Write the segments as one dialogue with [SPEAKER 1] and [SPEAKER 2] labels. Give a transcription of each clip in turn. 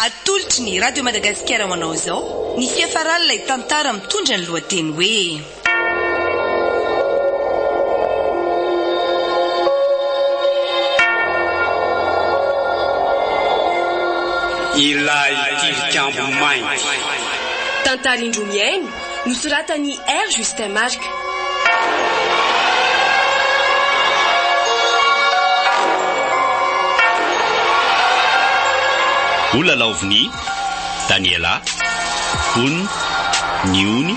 [SPEAKER 1] Atolotry ny Radio Madagasikara manao izao ny fiafarana ilay tantara mitondra ny lohateny hoe
[SPEAKER 2] Ilay tilikambo mainty.
[SPEAKER 3] Tantara Indroa Mihaino nosoratan'i R. Justin Marque.
[SPEAKER 4] Olalaoviny Daniela, On, Niony,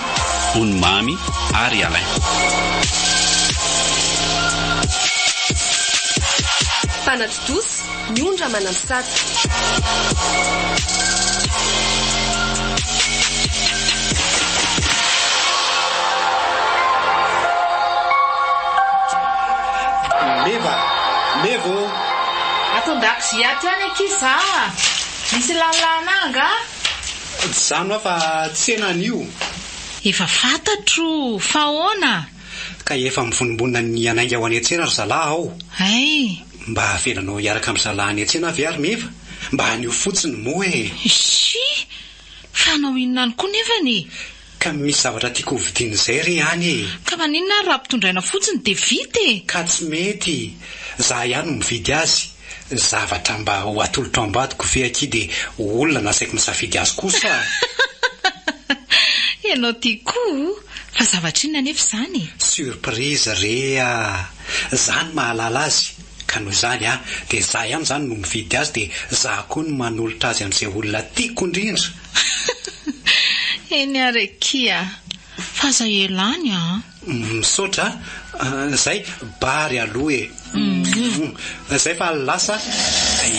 [SPEAKER 4] On Mami ary Alain.
[SPEAKER 3] Mpanaty tosy Niondra Manamsata.
[SPEAKER 2] Mevo.
[SPEAKER 5] Atondakozy atiany akiza. Misy lalananga?
[SPEAKER 2] Zano fa tsena an'io.
[SPEAKER 5] Efa fantatro, fa ahoana?
[SPEAKER 2] Ka efa mivonimbonina ny anainga ho any an-tsena ry zalahy ao.
[SPEAKER 5] Ay.
[SPEAKER 2] Mba avelanao hiaraka amin'ny zalahy any an-tsena avy ary Meva. Mba anio fotsiny moa e.
[SPEAKER 5] Shi, fanao inona any koa nefany?
[SPEAKER 2] Ka misy zavatra tiako hovidiana izay ry any e.
[SPEAKER 5] Ka maninona raha ampitondraina fotsiny dia vita e.
[SPEAKER 2] Ka tsy mety. Za ihany no mividy azy. Zavatra mba ho atolotra ambadiko ve aky dia olona nasaiko misafidy azy kosa.
[SPEAKER 5] Ianao tiako, fa zavatra inona nefa izany?
[SPEAKER 2] Surprise rea. Zany mahalala azy. Ka noho izany dia za ihany zany no mividy azy dia za koa no manolotra azy amin'izay olona tiako indrindra.
[SPEAKER 5] Eny arekia, fa zay elany
[SPEAKER 2] misaotra zay bary aloha e. Zay fa lasa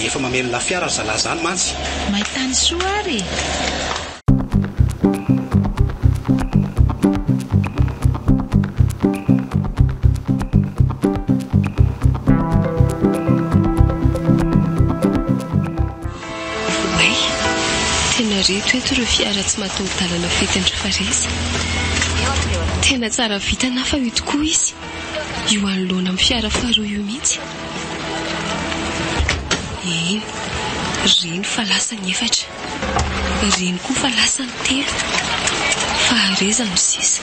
[SPEAKER 2] efa mamelona fiara zalahy zany mantsy.
[SPEAKER 5] Mahitany soa ary.
[SPEAKER 3] Tena reto eto ireo fiara tsy mataho-dalana fetindry fareza. Tena tsara vita na fa io tokoa izy. Io anoloana amin'ny fiara faharoa io mihitsy. Eny, reny fa lasa ny 4, reny koa fa lasa ny 3, fahareza no sisa.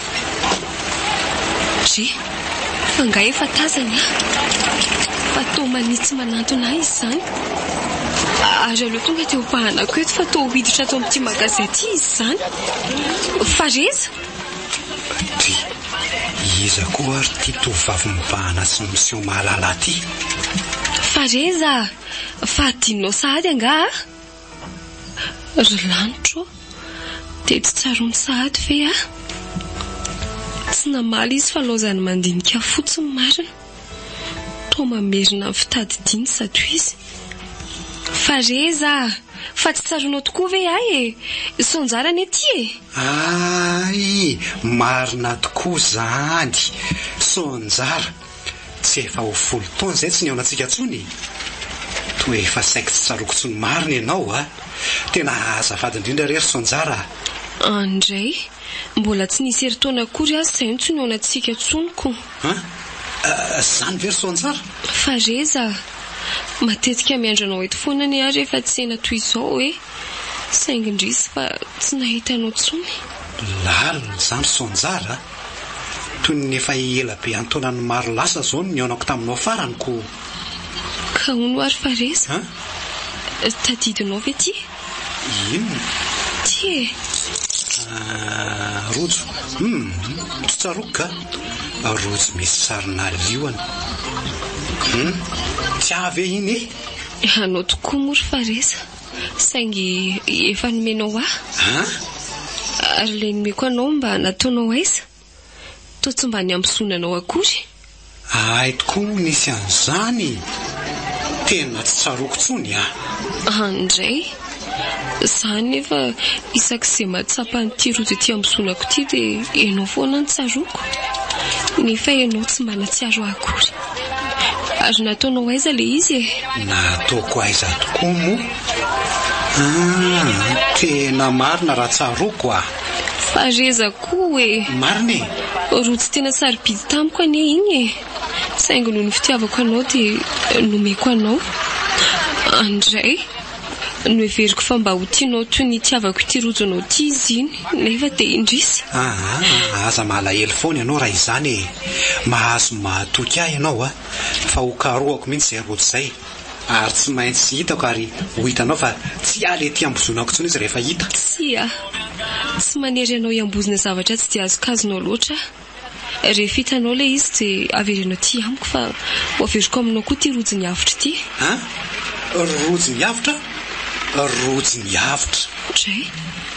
[SPEAKER 3] Fa nga efa tazany fa tao manitsy manantona izy zany. Ary aleo tonga teo pahanako eto fa tao hiditra ato amin'ity magazety izy zany. Fareza?
[SPEAKER 2] Iza koa ary ty tovavy mibahana sy miseho mahalala ty.
[SPEAKER 3] Fareza, fa adinao sahady anga? Ry lanitro, dia tsy tsaroany sahady ve Tsy namaly izy fa laozany mandinika fotsiny marina. Tao mamerina amin'ny fitadidiany zato izy. Fareza, fa tsy tsaronao tokoa ve e? Sonjara ny ety e?
[SPEAKER 2] Ay, marina tokoa zany. Sonjara. Tsy efa ho 10 taona izay tsy niaona antsika tsony. Toa efa saiko tsy tsaroko tsony marina ianao Tena azafady indrindra rery Sonjara.
[SPEAKER 3] Andray, mbola tsy nisy herintaona akory azy izay no tsy niaona antsika tsoniko.
[SPEAKER 2] Zany very Sonjara?
[SPEAKER 3] Fareza, matetika miandranao eto foana ny ary efa tsy sena toy izao saingindrisy fa tsy nahitanao tsony.
[SPEAKER 2] Lalina zany Sonjara. Toy ny efa ela be antonany maro lasa zao no niaonako taminao faraniko.
[SPEAKER 3] Ka hono ary Fareza? Tadidinao ve ty?
[SPEAKER 2] Inona?
[SPEAKER 3] Ty
[SPEAKER 2] rojo. Tsaroka. Rojo misy sarina lioana. Tia ve iny e?
[SPEAKER 3] Anao tokoa mory Fareza. Saingy efa nomenao Ary ilay nomeko anao mba nataonao aiza? Toa tsy mba niambisonanao akory?
[SPEAKER 2] Ay tokoa nisy an'izany. Tena tsy tsaroko tsony
[SPEAKER 3] Andray, zany efa isak'izay mahatsapa n'ity rojo ity ambisonako ity dia ianao foana ny tsaroko. Nefa ianao tsy mba natsiaro akory. Ary nataonao aiza le izy
[SPEAKER 2] Nataoko aiza tokoa moa. Tena marina raha tsaroko
[SPEAKER 3] Fareza koa
[SPEAKER 2] Marina
[SPEAKER 3] rojo tena sarobidy tamiko ane iny Saingy noho ny fitiavako anao dia nomeko anao. Andray, no everiko fa mba ho tianao toy ny tiavako ity rojonao ity izy iny nefa dia indrisy.
[SPEAKER 2] Aza malahelo foana ianao raha izany e. Mahazo mahatoky ahy ianao a, fa ho karoako mihitsy izay rojo izay. Ary tsy maintsy hitako ary ho hitanao fa tsy aly ety ambozonako tsony izy rehefa hita.
[SPEAKER 3] Tsy manery ianao iambozina zavatra tsy dia azokazonao loatra. Rehefa hitanao ilay izy dia averenao ty amiko fa ho averiko aminao koa ty rojo ny avitra ity.
[SPEAKER 2] Rojo ny avitra? Rojo ny avitra?
[SPEAKER 3] Dray,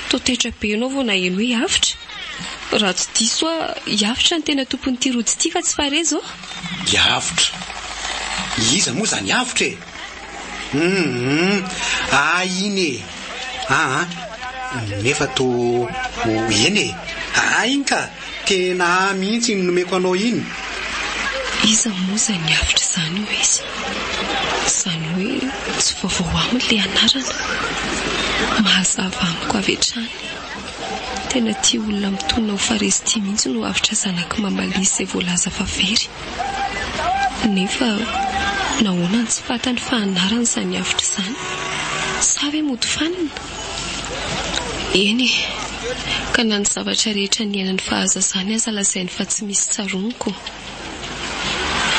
[SPEAKER 3] totetra be ianao vao naheno hoe avitra. Raha tsy diso avitra ny tena tompon'ity rojo ity fa tsy farezo.
[SPEAKER 2] Avitra? Iza moa zany avitra e? Iny e. Nefa to eny e. Iny ka tena mihitsy ny nomeko anao iny.
[SPEAKER 3] Iza moa zany avitra zany ho izy? Zany hoe tsy vaovao aminy le anarana. Mahazava amiko avy hatrany. Tena tia olona mitona ho farezy tia mihitsy no avitra zanaka mamalisy izay voalaza fa very. Nefa nahoana tsy fantany fa anarany izany avitra izany? Sa hoe mody fanina? Eny e, ka na ny zavatra rehetra ny iainan'ny fahazazany aza lazainy fa tsy misy tsaroniko.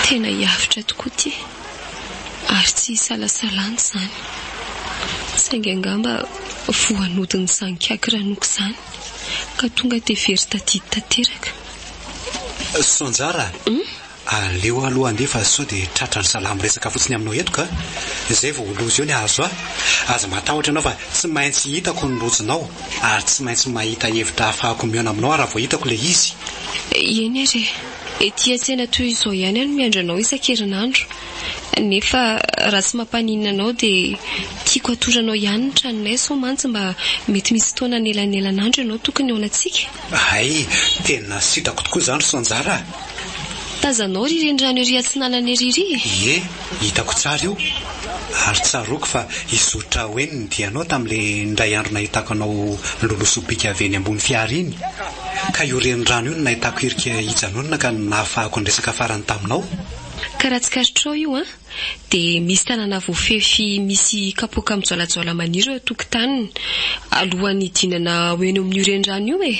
[SPEAKER 3] Tena hiavitra tokoa ty, ary tsy hisalasalany izany. Saingy angamba voanodiny izany kiakiranoko izany, ka tonga dia very tadidy tanteraka.
[SPEAKER 2] Sonjara, aleo aloha andefa sao dia tratrany salamo resaka fotsiny aminao eto ka. Izay vao loza eo ny azo aza matahotra anao fa tsy maintsy hitako ny rojonao, ary tsy maintsy mahita hevitra hafahako mihaona aminao raha vao hitako ilay izy.
[SPEAKER 3] Eny ary, ety an-tsena toy izao ihany any miandranao isan-kerinandro. Nefa raha tsy mampaninana anao dia tiako atoranao ihany ny tranonay sao mantsy mba mety misy fotoana anelan'elanandro ianao tokony eo antsika.
[SPEAKER 2] Tena sitrako tokoa izany Sonjara.
[SPEAKER 3] Tazanao ry rendrano ery atsinanana ery.
[SPEAKER 2] Hitako tsara io. Ary tsaroako fa izotra hoeny ny dianao tamin'ilay ndray andro nahitako anao lolosobika avy eny ambony fiara iny. Ka io rendrano io no nahitako erika hijanonana ka nahafahako ny resaka farany taminao.
[SPEAKER 3] Karatsikarotrao io dia misy tanàna voafefy misy kapoaka mijolajola maniry eo tokotaniny alohan'ny dinana ho eny amin'io rendrano io e.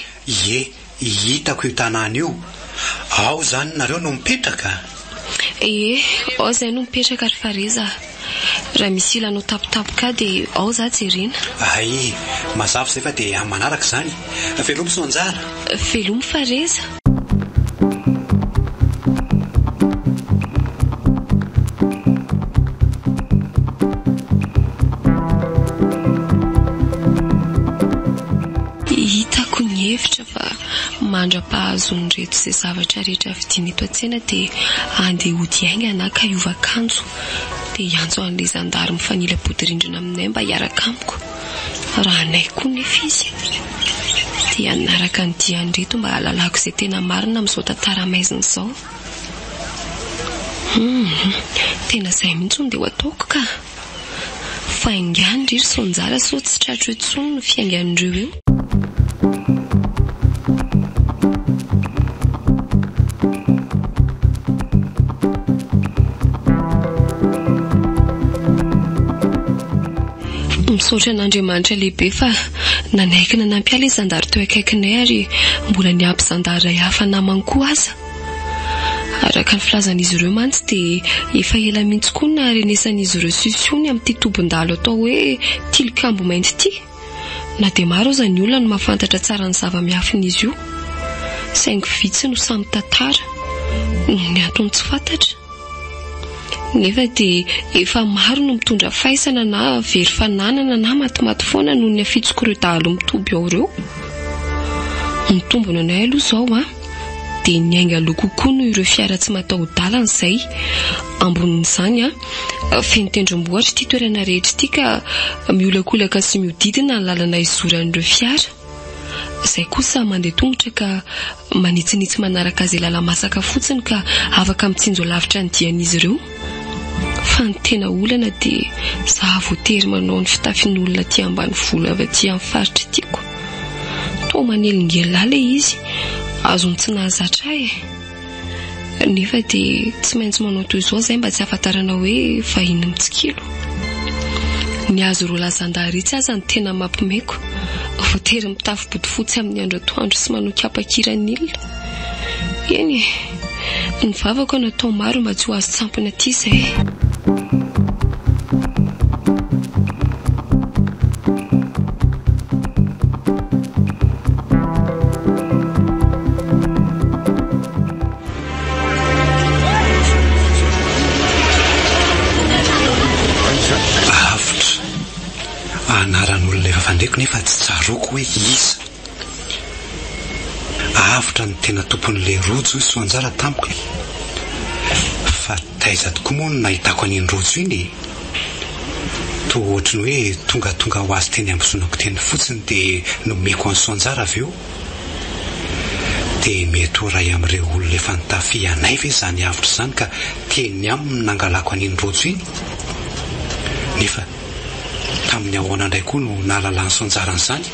[SPEAKER 2] Hitako io tanàna io. Ao zany nareo no mipetraka?
[SPEAKER 3] Ao izay no mipetraka ary fareza. Raha misy ilanao tapotapaka dia ao za jerena.
[SPEAKER 2] Mazava izay fa dia amin'ny manaraka izany. Velomy Sonjara.
[SPEAKER 3] Velomy fareza. Hitako ny hevitra fa mandra-pahazony reto izay zavatra rehetra vidiana eto an-tsena dia andeha hody aingana ka hiova-kanjo dia hiantso an'ilay zandary mifanila podirindrina aminay mba hiaraka amiko. Raha anay koa nefa izy dia hanaraka ny diany reto mba hahalalako izay tena marina amin'izao tantara maizina izao. Tena izay mihitsy no dia ho ataoko ka. Faingany ry Sonjara sao tsy tratro etsony no fiaingan'ireo eo. Misaotra n'Andriamanitra lehibe fa nanaikina nampiala zandary teo akaikinay ary mbola niampy zandary hafa namany koa aza. Araka ny filazan'izy ireo mantsy dia efa ela mihitsy koa na renesan'izy ireo sisiony amin'ity tombon-dalo atao hoe tilikambo mainty ity. Na dia maro aza ny olona no mahafantatra tsara ny zava-miafin'izy io. Saingy vitsy no samy tantara ny antony tsy fantatra. Nefa dia efa maro no mitondra faisana na very fananana na matimaty foana noho ny afitsoko ireo dahalo mitoby ao ireo. Ny tombony anay aloha izao dia niainga aloha kokoa no ireo fiara tsy mataho-dalana izay. Ambonin'izany feno tendrombohitra ity toerana rehetra ity ka miolakolaka sy miodidina ny lalana izoran'ireo fiara. Izay kosa mandeha tongotra ka manitsinitsy manaraka azy lala masaka fotsiny ka afaka mitsinjo lavitra ny dian'izy ireo. Fa ny tena olana dia za voatery manao ny fitafin'olona tia ambany vola avy aty amin'ny faritra tiako. Toa manelingela ilay izy, azony tsy nahazatra nefa dia tsy maintsy manao toy izao izay mba tsy ahafantarana hoe vahiny mitsikilo. Ny azo roa lazandaritsy aza ny tena mampimeko. Voatery mitafy bodofotsy amin'ny andro atoandro sy manao kapa-kiran'ilona. Eny, ny vavako natao maro mba tsy ho azo tsampina aty izay.
[SPEAKER 2] Anaran'olona efa fandreko nefa tsy tsaroko hoe iza. Avotra ny tena tompon'ilay rojo sy anjara tampoka. Fa taiza tokoa moa no nahitako an'iny rojo iny. Toa ohatrany hoe tonga ho azy teny ambosonako teny fotsiny dia nomeko an'ny soanjara avy eo. Dia mety ho ray amin'ireo olona efa nitafy anay ve izany avotra izany ka teny aminy nangalako an'iny rojo iny. Nefa tamin'ny ahoana indray koa no nahalalany soanjaran'izany.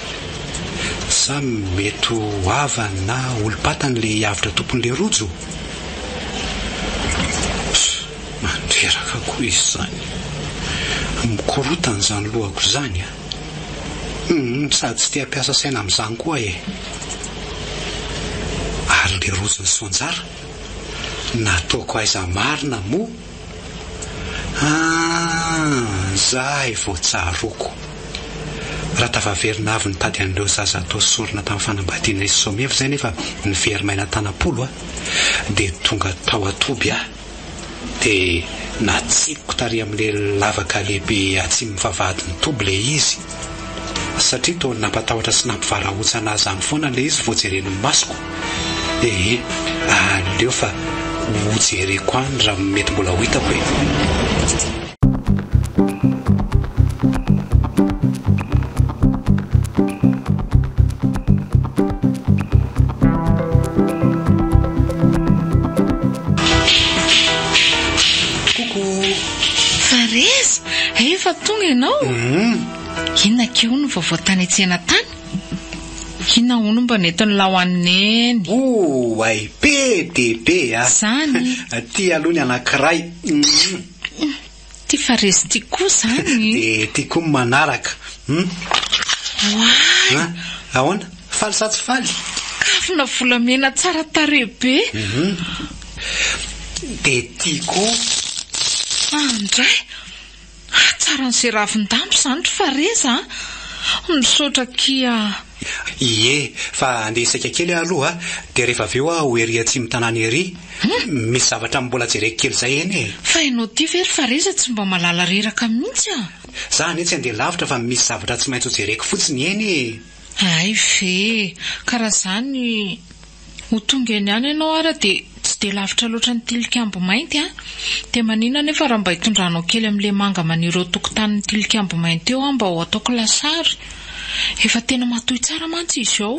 [SPEAKER 2] Sa mety ho avany na olom-patan'ilay avitra tompon'ilay rojo. Mandreraka koa izy izany. Mikorotana izany lohako izany. Sady tsy te-hampiasa saina amin'izany koa e. Ary ilay rojo ny soanjara nataoko aiza marina moa. Zay vao tsaroko. Raha tavaverina avy nitady an'ireo zaza atao sorona tamin'ny fanambadiana izy someva izay nefa nivery-maina tanam-polo dia tonga tao atoby dia natsipiko tary amin'ilay lavaka lehibe atsimo mivavahady ny toby ilay izy. Satria toa nampatahotra sy nampivarahontsana azany foana ilay izy voajereny masoko. Aleo fa hojereko any raha mety mbola ho hitako e.
[SPEAKER 5] Efa tonga ianao? Inona keo no voavoatany etsena tany? Inona hono mba netony lahoaniny eny?
[SPEAKER 2] Ay be dia be
[SPEAKER 5] Zany.
[SPEAKER 2] Ty aloha ny anankiray.
[SPEAKER 5] Ty faresy ty koa zany.
[SPEAKER 2] Dia ty koa manaraka.
[SPEAKER 5] Why?
[SPEAKER 2] Ahoana? Faly sa tsy faly?
[SPEAKER 5] Kafona volamena tsara tarehy be.
[SPEAKER 2] Dia ty koa.
[SPEAKER 5] Andray. Tsara ny se ravin-dambo izany ry fareza. Misaotra kia.
[SPEAKER 2] Ie, fa andesaka kely aloha dia rehefa avy eo ho ery atsimo tanàna ery. Misy zavatra mbola jereko kely izay eny e.
[SPEAKER 5] Fa ianao ty very fareza tsy mba malala reraka mihitsy
[SPEAKER 2] Zany tsy andeha lavitra fa misy zavatra tsy maintsy ho jereko fotsiny eny e.
[SPEAKER 5] Ay ve, karaha zany ho tonga eny any ianao ara dia tsy dia lavitra loatra ny tilikambo mainty dia manina nefa raha mba hitondranao kely amin'ilay manga maniry eo tokotanin'ny tilikambo mainty eo mba ho ataoko lasary. Efa tena matoy tsara mantsy izy eo.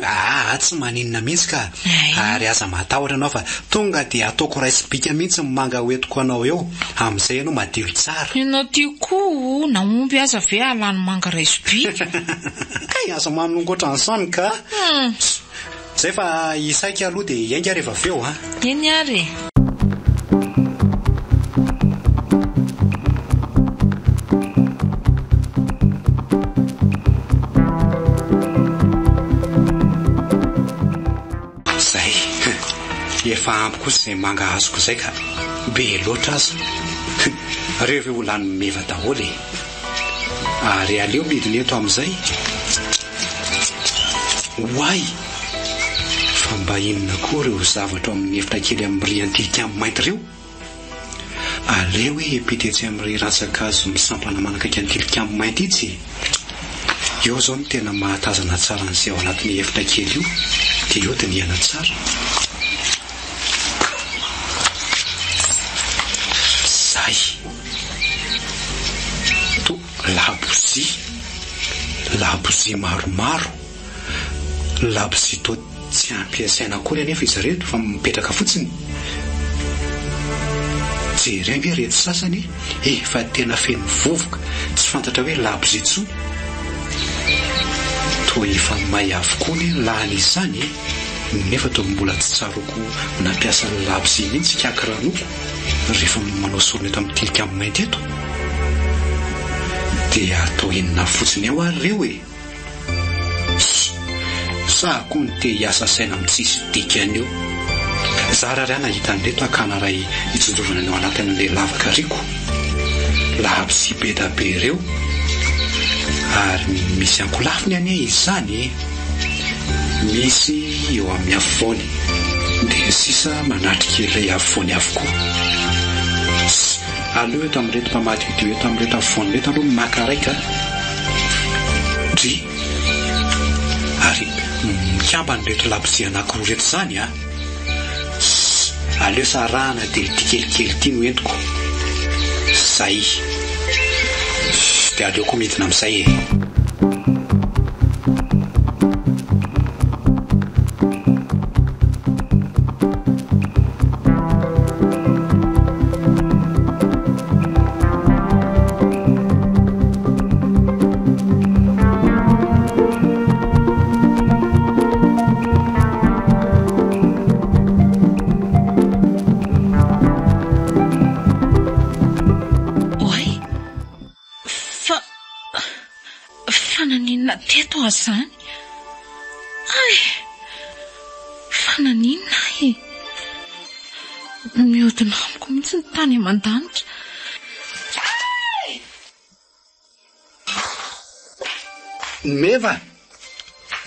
[SPEAKER 2] Tsy maninona mihitsy ka. Ary aza matahotra anao fa tonga dia ataoko raisibika mihitsy ny manga hoentiko anao eo. Amin'izay ianao madio tsara.
[SPEAKER 5] Ianao ty koa naomby aza ve alany manga raisibika.
[SPEAKER 2] Kay aza manongotra an'izany ka. Zay fa isaika aloha dia hiainga rehefa avy eo
[SPEAKER 5] Eny ary.
[SPEAKER 2] Efa ampy kosa izay manga azoko izay ka be loatra aza. Rehefa ho lany meva daholo ary aleo midiny eto amin'izay. Hoay, fa mba inona koa ireo zavatra amin'ny efitra kely amin'ny rian'ny tilikambo mainty ireo. Aleo hoe epitetsy amin'ny ratsakazo misampana manakaiky ny tilikambo mainty itsy. Eo zao no tena mahatazana tsara an'izay ao anatin'ny efitra kely io dia eo dia niana tsara. Labozy maromaro. Labozy toa tsy ampiasaina akory anefa izy reto fa mipetraka fotsiny. Jereo ve reto sasany efa tena feno vovoka tsy fantatra hoe labozy intsony. Toa efa may avokoa ny lahany izany nefa toa mbola tsy tsaroko nampiasa labozy mihitsy kakranoko rehefa manao sorona eto amin'ny tilikambo mainty eto. dia atao enina fotsiny eo ary reo e. Sa koa ny te hiasa saina amin'ny tsisy dikany eo. Zara ry nahita an'ireto akana ray itsodorana eo anatin'ilay lavaka riko. Lahabo sy be ireo ary misy ankolafiny anie izany e. Misy eo amin'ny afovoany dia sisa manatrika ilay afovoany avokoa. Aleo eto amin'ireto mpamaty video eto amin'ireto afovoany reto aloha maka raika dry ary mikamban'ireto labozia anankiroa reto zany a. Aleo sarahana dia ity kelikely ity no entiko zay dia aleo koa midina amin'izay e.
[SPEAKER 5] Zany ay fananina e mihodina amiko mihitsy ny tany aman-danitra.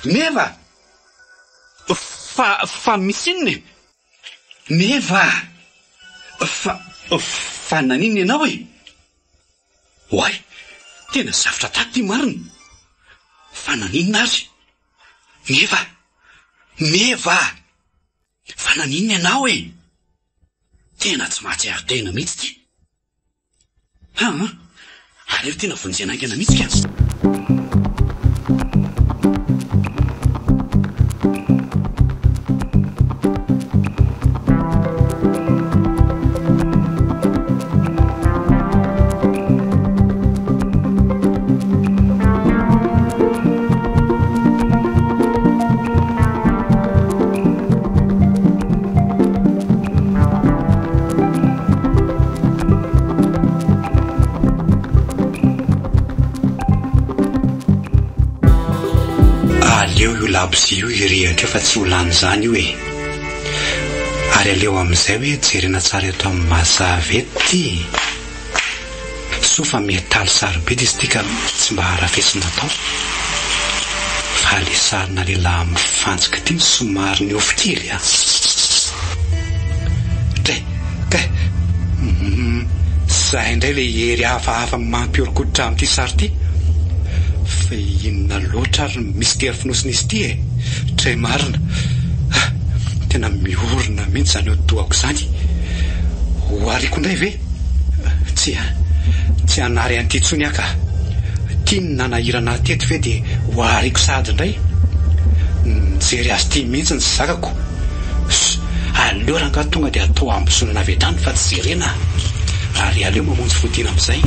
[SPEAKER 2] Meva fa misy inona Meva fa nanina ianao e. Oay tena zavatra taty marina. Fa naninona ary? Meva fa naninona ianao e. Tena tsy mahatsiaro tena mihitsy ty. Aleo tena vonjena aingana mihitsy ka. Labosy io irehatra fa tsy ho lany zany io e. Ary aleo amin'izay hoe jerena tsara eto amin'ny mazava ety. Sofa metaly sarobe izy tika tsy mba harafesina tao. Fa le sarina lehilahy mifantsika ity somary ny ofikely a. Zay indray le hery hafahafa mampiorokoditra amin'ity sary ity. Fa inona loatra ary misy terifinosin'izy ity e. Tray marina tena miorina mihitsy zany eo doako zany. Hoariko indray ve? Tsy hanary an'ity tsony aka. Tiany nanahirana teto ve dia hoariko sady indray. Mijery azy ity mihitsy ny zakako. Aleo raha ka tonga dia atao ambosonana avy hatrany fa tsy jerena. Ary aleo mamonjy fodiana amin'izay.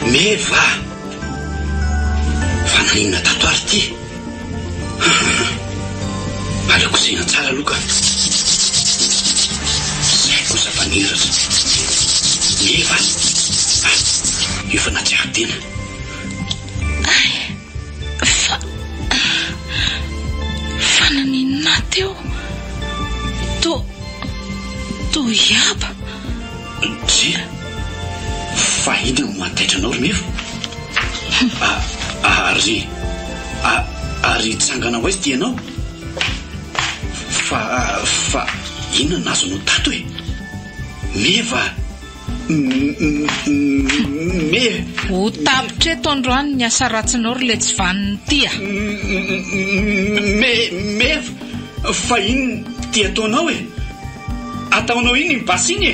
[SPEAKER 2] Meva fa naninona tato ary ty. Aleko zena tsara aloka. Zay kosa faniratra. Meva io fa natsiaro tena.
[SPEAKER 5] Fa naninona teo to iaba.
[SPEAKER 2] Fa ina no mantaitranao ry Meva. Ary tsangana ho aizy ty ianao. Fa ina nazo anao tato e. Meva
[SPEAKER 5] ho tapitra eto androany ny asa ratsinao ry le tsy vaniny tya.
[SPEAKER 2] Meva fa ino ty ataonao e. Ataonao iny mibasy iny e.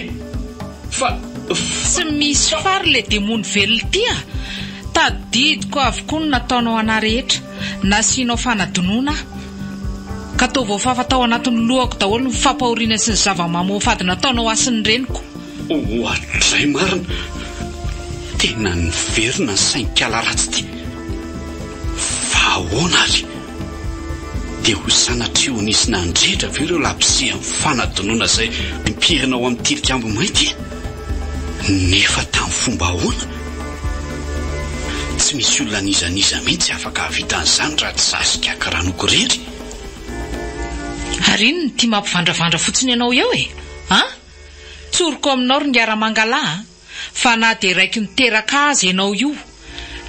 [SPEAKER 5] Tsy misy fary le demony vely tia. Tadidiko avokoa no nataonao ana rehetra. Nasianao fanadinoana. Ka tao voafafa tao anatin'ny lohako daholo ny fampahoriana sy ny zava-mamofady nataonao asin'ny reniko.
[SPEAKER 2] Ohatray marina. Tena niverina ny sain-kala ratsy ty.
[SPEAKER 4] ahoana ary dia ho sanatrio nisy nandrehitra ve ireo lapisy amin'ny fanadonoana izay mipirina ao amin'ny tilikambo mainty nefa tamin'ny fomba ahoana tsy misy olona nizaniza mihitsy afaka havitan'izany raha tsy zasika akaranoko rery
[SPEAKER 5] ary iny ny tia mampivandravandra fotsiny ianao eo tsoroko aminao ry ngiara-mangalahy fa na dia raiky niteraka azy ianao io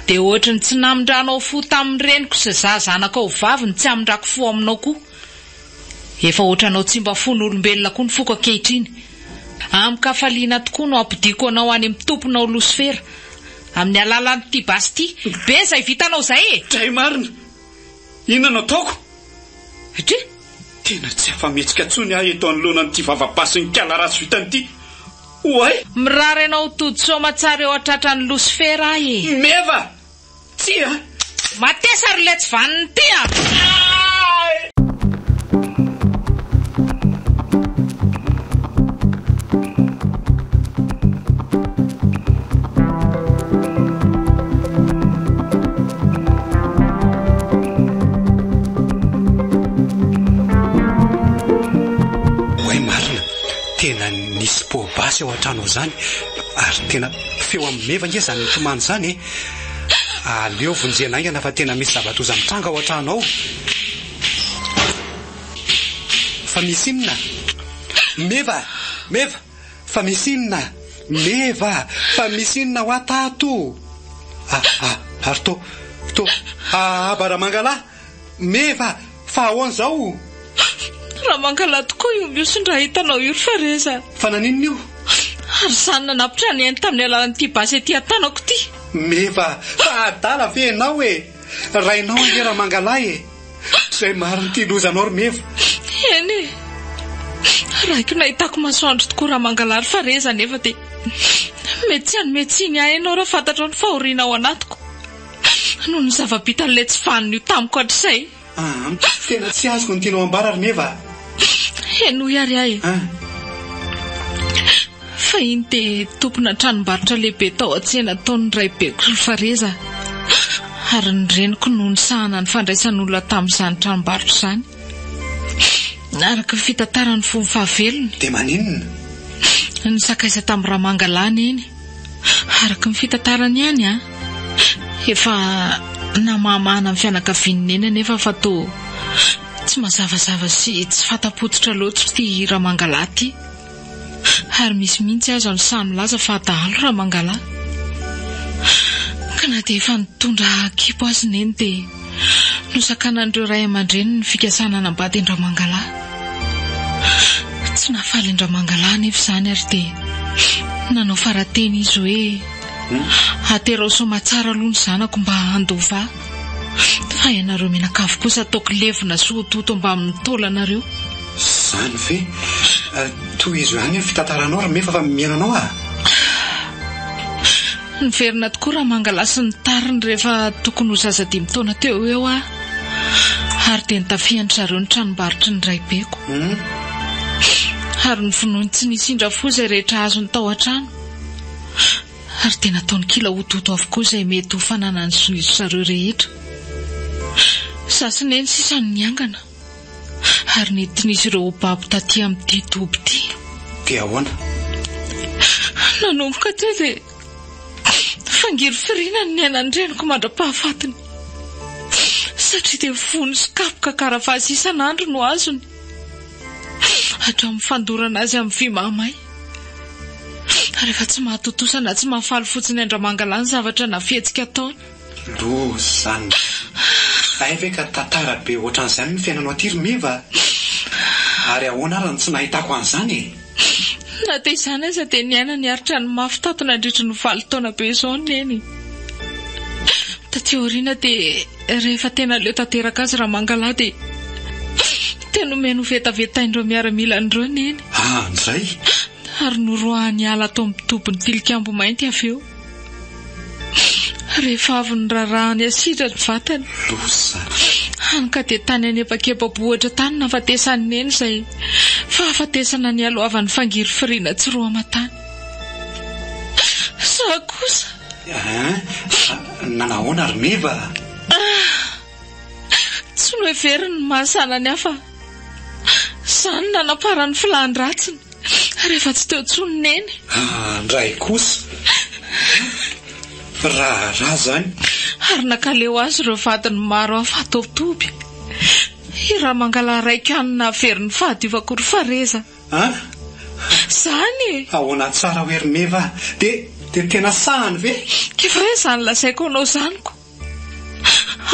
[SPEAKER 5] dia ohatra ny tsy namindranao fo tamin'ny reniko sy zazanako ao vaviny tsy amindrako fo aminao koa efa ohatranao tsy mba fon'olombelona koa ny foko ankehitriny am'kafaliana tokoa no ampidiko anao any amin'ny tomponao losifera amin'ny alalan'ity basy ity be izay vitanao izay
[SPEAKER 4] dray marina inona no ataoko
[SPEAKER 5] satria
[SPEAKER 4] tena tsy afa-mihetsika tsony ahy eto anoloanan'ity vavapasiny kalarasy vitan'ity oay
[SPEAKER 5] mirary ianao tody somatsara eo atratra ny losifera ahy
[SPEAKER 4] meva tsia
[SPEAKER 5] matesa ry letsy vaniny ty
[SPEAKER 2] basy ao an-trano zany ary tena feo amin'ny meva nge zany tomany zany aleo vonjenaingana fa tena misy zavatoza mitranga ao an-trano ao fa misy inona meva fa misy inona meva fa misy inona ho atato ary to Baramangala meva fa ahoana zao
[SPEAKER 5] raha mangala tokoa io miosindra hitanao io fa reza
[SPEAKER 2] fa naninona io
[SPEAKER 5] ary sany nanapitra ny eny tamin'ny alalan'ity basy ety atanako ty
[SPEAKER 2] meva fa adala ve ianao rainao angera mangala zay mariny ty lozanao ry meva
[SPEAKER 5] eny raiko nahitako masoandro tokoa raha mangala ry fa reza nefa dia mety sy metsiny ahy ianao raha fantatrao ny fahoriana ao anatiko noho ny zavabita le tsy faniny io tamiko hatrizay
[SPEAKER 2] tena tsy azoko ny tianao ambara ry meva
[SPEAKER 5] eno iary ahy fa iny dia tompona tranombarotra lehibe tao an-tsena taon'ny raibeko ry fareza ary ny reniko noho ny sahana ny fandraisan'olona tamin'izany tranombarotra izany araka ny fitantarany fo ny fahavelony
[SPEAKER 2] dia maninona
[SPEAKER 5] ny sakaiza tamin'ny raha mangalana eny araka ny fitantarany ihany efa namamana amin'ny fianakaviany eny nefa fa to tsy mazavazava sy tsy fatapototra loatra ty raha mangala ty ary misy mihitsy azo ny samy laza fa dahalo raha mangala ka na dia efa nitondra kipo azy neny dia nosakanan'ireo ray aman-dreny ny fikasana nambady indra mangala tsy nafaly indra mangala nefa izany ary dia nanao farateny izy hoe aterao somatsara aloha ny zanako mba andova fa ianareo menakavo kosa ataoko levona sy ototo mba amin'ny taolanareo
[SPEAKER 2] zany ve toy izy ihany fitantaranao ry mefa fa miainanao
[SPEAKER 5] niverina tokoa raha mangala sy ny tariny rehefa tokony ho zaza 5 taona teo eo ary dia nitafiany zareo ny tranombarotra ny raibeko ary ny vonoiny tsy nisy indra fo izay rehetra azo ny tao an-trano ary dia nataony kila ototo avokoa izay mety ho fananany sonizo zareo rehetra sasineny sisany niangana ary netinisy ireo babo taty amin'ity toby ity
[SPEAKER 2] dia ahoana
[SPEAKER 5] nanomboka teo dia fangiry firina ny ainandreniko mandra-pahafatiny satria dia fony sy kapoka karavazy isan'andro no azony hatramin'ny fandorana azy amin'ny vy mamay rehefa tsy mahatotosana tsy mahafaly fotsiny andra mangala ny zavatra na fihetsika taona
[SPEAKER 2] lo zany ay ve ka tantara be ohatran'izany ny fiainanao aty ry meva ary ahoana arany tsy nahitako an'izany
[SPEAKER 5] na dia izany aza dia niaina niaritra ny mafy tato nandritra ny 7 taona be izao neny taty aoriana dia rehefa tena leo tanteraka azy raha mangala dia tena omeno vetavetaindreo miaramila andreo neny
[SPEAKER 2] nzay
[SPEAKER 5] ary noroahany ala tao amin'ny tompony tilikambo mainty avy eo rehefa avy ny rarahany asidra ny vatany hany ka dia tany any epa-kepa-bohatra tany nafatesany neny izay fa afatesana ny alohavan'ny fangiry firiana tsy roa amatany sa kosa
[SPEAKER 2] nanahoana ry meva
[SPEAKER 5] no everiny mahasanany hafa zany nanaparany filandratsiny rehefa tsy teo tsony neny
[SPEAKER 2] ndray kosa raha zany
[SPEAKER 5] ary nakaleo azy ireo vadiny maro hafa tovitoby iraha mangala raiky anina veriny fahadiovako ry fareza zany
[SPEAKER 2] ahoana tsara hoerimeva de tena sahany ve
[SPEAKER 5] kefa hoe zany lasaiko anao zaniko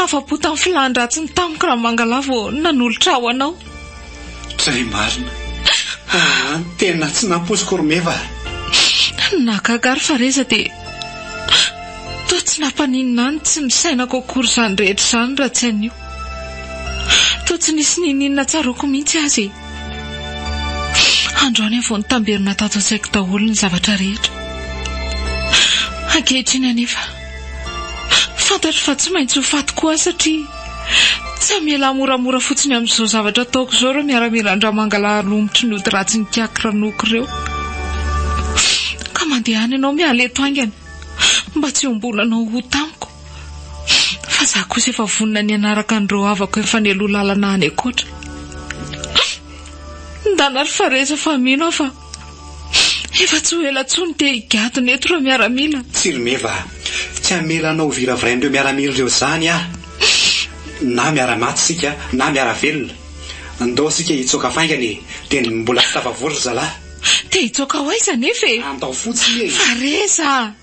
[SPEAKER 5] afa-po tamin'ny filandratsiny tamiko raha mangala vao nanolotra ao anao
[SPEAKER 2] dray marina tena tsy namposiko rimeva
[SPEAKER 5] nakagary fareza de to tsy nampaninina any tsy nisainako akory zany rehetra zany raha tsy anio to tsy nisy nininina tsaroko mihitsy azy androany avao nitamberina tato an-tsaiko daholo ny zavatra rehetra ankehitriny anefa fantatro fa tsy maintsy ho faty koa satria tsy amela moramora fotsiny amin'izao zavatra ataoko zao reo miaramila mangala lomotry ny ody ratsy ny tiako ranoko ireo ka mandehany ianao miala eto aingana mba tsy ombolanao ho tamiko fa za kosa efa vonina ny anaraka andreo avako efa nelo lalana any akoatra ndana ry fareza fa mino fa efa tsy ho ela tsony te higadona eto raha miaramila
[SPEAKER 2] tsirimeva tsy amelanao viraviraindreo miaramila ireo zany na miaramatsika na miaravelona andao sika hitsoka faingany de mbola tsy tafavory zalahy
[SPEAKER 5] te hitsoka ho aiza nefa
[SPEAKER 2] andao fotsiny
[SPEAKER 5] fareza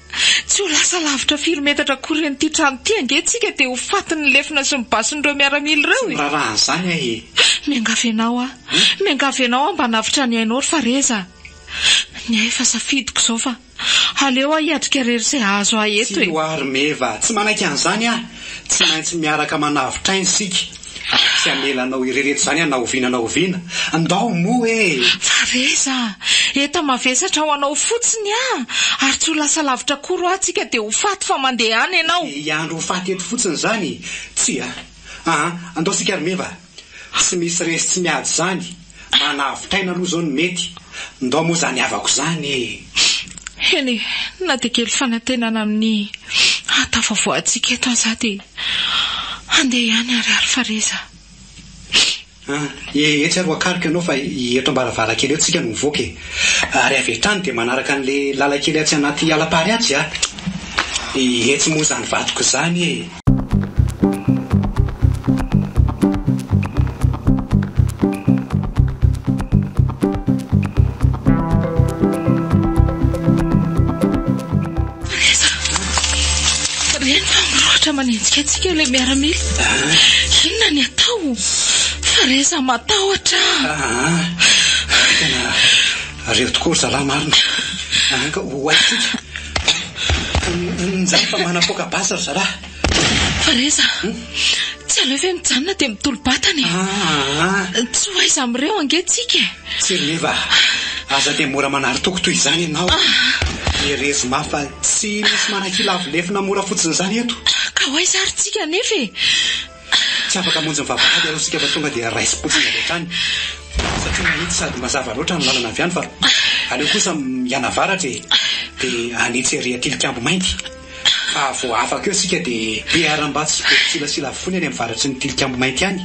[SPEAKER 5] tsy ho lasa lavitra 4 metatra koreny ty trano ty angetsika de ho fatiny lefina sy mibasin'ireo miaramila ireo
[SPEAKER 2] raha zany
[SPEAKER 5] miangavy anao mba navitra ny ainao ry fareza ny efa safidiko zao fa aleo hiatrika rery izay azo aeto
[SPEAKER 2] tsy hoary meva tsy manaiky an'izany tsy maintsy miaraka manavitra sika tsy amelanao irereto zany naoviana andao mo
[SPEAKER 5] fareza eta mavesatra ho anao fotsiny ary tsy ho lasa lavitra koro atsika de ho faty fa mandeha any ianao
[SPEAKER 2] iandro ho faty eto fotsiny zany tsy andao sika ary meva tsy misy resy tsy miady zany manavitraina aloha zao ny mety ndao moa zany avako zany
[SPEAKER 5] eny na de kely fanantenana amin'ny atafavoantsika eto aza de andeha ihany ary fareza
[SPEAKER 2] etsy aro akarika anao fa eto ambaravarakely eo tsika no mivoaka ary avetrany de manaraka an'le lalakely atsy anaty alapary atsy etsy moa zany vadiko zany
[SPEAKER 5] manenjika atsika le miaramila inona ny atao fareza matahotra
[SPEAKER 2] tena reo tokoa zalahy marina ka hoaitsika nzany fa manapoka basa ry zalahy
[SPEAKER 5] fareza tsy aleo ve mijanona de mitolo-batany tsy ho aiza amin'ireo angetsika
[SPEAKER 2] tsy neva aza de mora manary toko toy izany ianao erezo mafa tsy misy manakilavo-lefina mora fotsiny zany eto
[SPEAKER 5] ka ho aiza ary tsika nefa
[SPEAKER 2] tsy afaka monjy mivavahady aloha sika fa tonga de raisi-potsiny avetrany satria mahitsy sady mazava loatra ny lalana avy any fa aleo kosa mianavaratra de anetseria tilikambo mainty fa vo afaka eo sika de piaram-batsy silasila fony any amivaratry ny tilikambo mainty any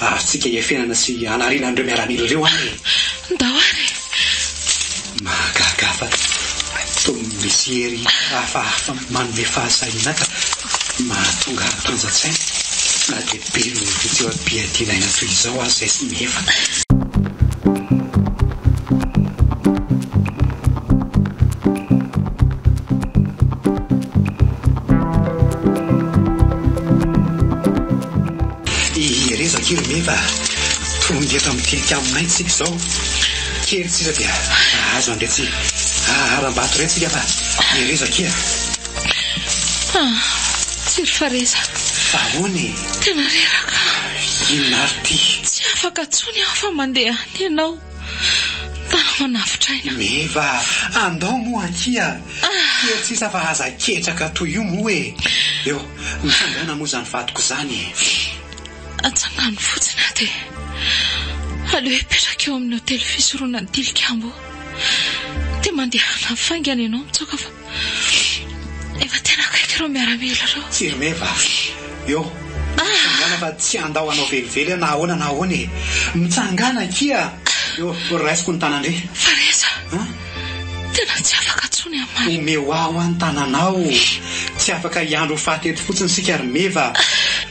[SPEAKER 2] ary tsika iafenana sy anarina andreo miaramila ireo any
[SPEAKER 5] ndao ary
[SPEAKER 2] mahagaga fa to misy ery hafahafa manome fahasahina ka mahatonga tanjatsaina na de be no viteo ampiadilaina toy izao azy zay sy mihefa irezakiry meva tonga eto amin'ny tilikambo mainty tsika izao kely tsisa dia azo andratsy aram-bato ray tsika fa irezakia
[SPEAKER 5] tsy ry fareza
[SPEAKER 2] ahoany
[SPEAKER 5] tena reraka
[SPEAKER 2] inary ty
[SPEAKER 5] tsy afaka tsony aho fa mandeha any ianao tana manavitraina
[SPEAKER 2] meva andao moa akia kely tsisa fa aza ketraka toy io moa eo misangana moa zany vatoko zany
[SPEAKER 5] atsangano fotsiny de aleo hipetraka eo amin'ny hotely fisoroana ny tilikambo de mandeha nafaingana ianao mitsoka fa efa tena akaiky ireo miaramila reo
[SPEAKER 2] tsiry meva eo misangana marina fa tsy andao anao velively na ahoana na ahoana e. Mitsangana kia. Yo, raisiko ny tanandre.
[SPEAKER 5] Fareza. Tena tsy afaka tsony amany.
[SPEAKER 2] Omeo aho any tananao. Tsy afaka iandro fahateto fotsiny sika ary meva.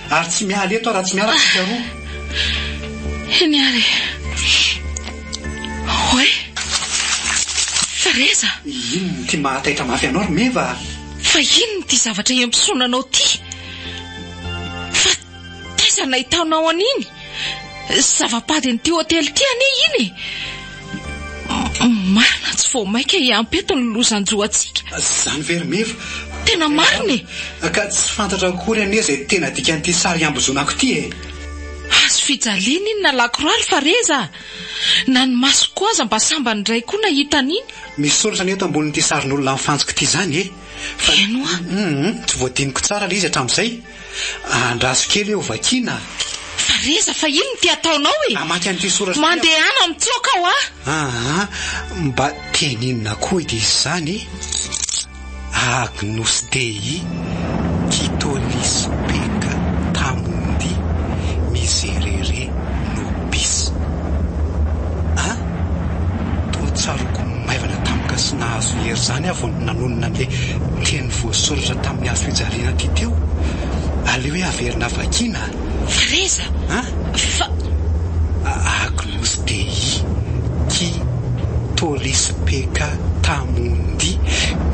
[SPEAKER 2] Ary tsy miala eto raha tsy miaraka sika roa.
[SPEAKER 5] Eny ary. Oe. Fareza.
[SPEAKER 2] Ino ty mahataitra mafy anao ry meva?
[SPEAKER 5] Fa ino ty zavatra empisonanao ty? Fa taiza nahitanao an'iny? Zava-pady n'ity hotely ty ane iny? Marina tsy vao maika hiampeto ny losan-joantsika.
[SPEAKER 2] Zany very meva.
[SPEAKER 5] Tena marina e.
[SPEAKER 2] Ka tsy fantatra akory anie izay tena dikan'ity sary ambozonako ty e.
[SPEAKER 5] Azo fijaliana iny na lakoraly Fareza. Na ny masoko aza mba sambany indray koa nahita an'iny.
[SPEAKER 2] Misy soratra ny eto ambonin'ity sarin'olona mifantsika ity zany e.
[SPEAKER 5] Eno a.
[SPEAKER 2] Tsy voadiniko tsara ilay izy hatramin'izay. Andraso kely eo vakiana.
[SPEAKER 5] Fareza fa ino ty ataonao e?
[SPEAKER 2] Amaky an'ity soratra.
[SPEAKER 5] Mandehana mitsoka ho a.
[SPEAKER 2] Mba teninina koa ity izany. Agnus Dei Kitolis Peka Tamundi Miserere Nobis. Totsaroko maivana tamika sy nahazo hery zany avy nanonona an'le teny voasoratra tamin'ny hazo fijaliana ty teo. Aleo hoe averina vakiana.
[SPEAKER 5] Fareza. Fa
[SPEAKER 2] Agnus Dei Kitolis Peka Tamundi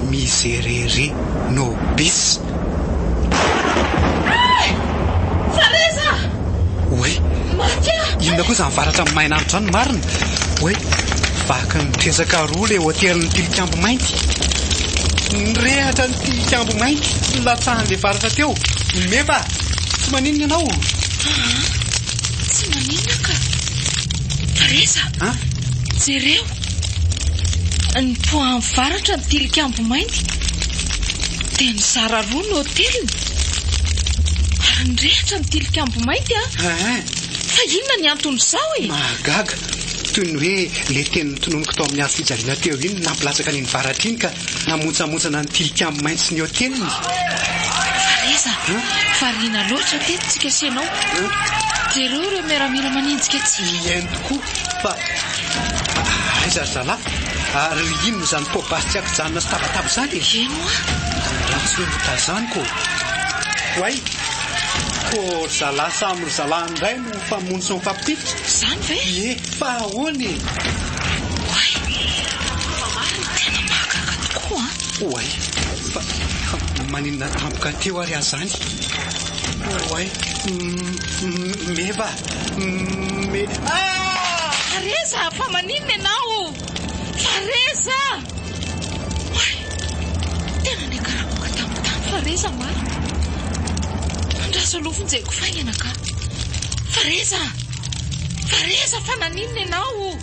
[SPEAKER 2] Miserere Nobis.
[SPEAKER 5] Fareza!
[SPEAKER 2] Oe, inona koa izany varatra amin'ny mainandro zany marina? Oe, vaky ny tezaka roa le hotelin'ny Tilikambo Mainty. Nirehatra ny Tilikambo Mainty latsahan'le varatra teo. Meva, tsy maninona ianao?
[SPEAKER 5] Tsy maninona ka. Fareza. Jereo. Ny poa varatra ny Tilikambo Mainty dia ny zara roa ny hoteliny. Ary nirehatra ny Tilikambo Mainty fa inona ny antony zao e?
[SPEAKER 2] Mahagaga. Toy ny hoe le teny tononoko tao amin'ny hazo fijaliana teo iny nampilatsaka n'iny varatra iny ka namontsamontsana ny Tilikambo Mainty sy ny hoteliny.
[SPEAKER 5] Fareza, variana loatra tetintsika senao. Jereo ireo miaramila maninjika tsy.
[SPEAKER 2] Eny tokoa fa aizazala. Ary ino zany pobasy ako janona sy tabatabo zany e?
[SPEAKER 5] Eno a.
[SPEAKER 2] Raha tsy hoe motazany ko. Oay, ko zala samy zala ndray no famono sy mifampititra.
[SPEAKER 5] Zany ve?
[SPEAKER 2] Ie, fa ahoany?
[SPEAKER 5] Oay, fa marina tena mahagaga tokoa a.
[SPEAKER 2] Oay, fa maninona tampoka teo ary azany. Oay, meva,
[SPEAKER 5] Fareza, fa maninona ianao? Fareza! Oay, tena ny karakoka tamotany Fareza marina. Andraso alofonjeko faingana ka. Fareza! Fareza, fa naninona ianao?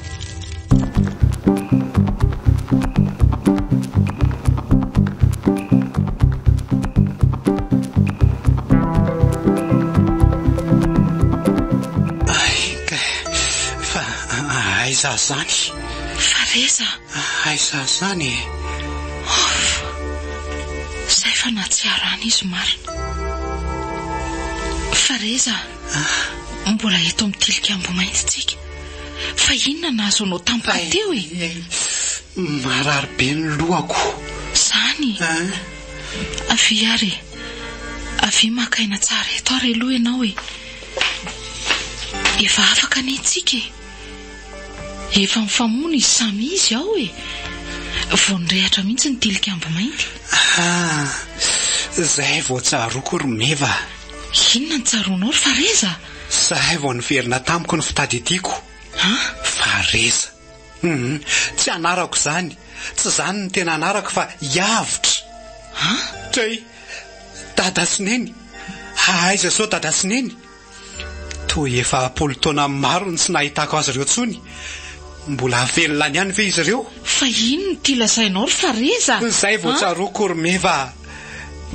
[SPEAKER 2] Aiza zany?
[SPEAKER 5] Fareza.
[SPEAKER 2] Aiza zany?
[SPEAKER 5] Zay fa na tsy arana izy marina. Fareza. Mbola eto amin'ny Tilikambo Mainty tsika. Fa inona nahazo anao tampoka teo e?
[SPEAKER 2] Marary be ny lohako.
[SPEAKER 5] Zany? Avy ary. Avy makaina tsara eto ary aloha ianao e. Efa afaka nitsika e. Efa mifamono izy samy izy ao e. Vao nirehatra mihitsy ny Tilikambo Mainty.
[SPEAKER 2] Zay vao tsaroko ry meva.
[SPEAKER 5] Inona ny tsaronao ry Fareza?
[SPEAKER 2] Zahay vao niverina tamiko ny fitadidiako. Fareza. Tsy anarako zany. Tsy zany ny tena anarako fa Yavitra. Tray, dada Sineny. Aiza sao dada Sineny? Toy efa 10 taona maro ny tsy nahitako azy ireo tsony. Mbola velona ihany ve izy ireo?
[SPEAKER 5] Fa inona ty lazainao ry Fareza?
[SPEAKER 2] Zay vao tsaroko ry meva.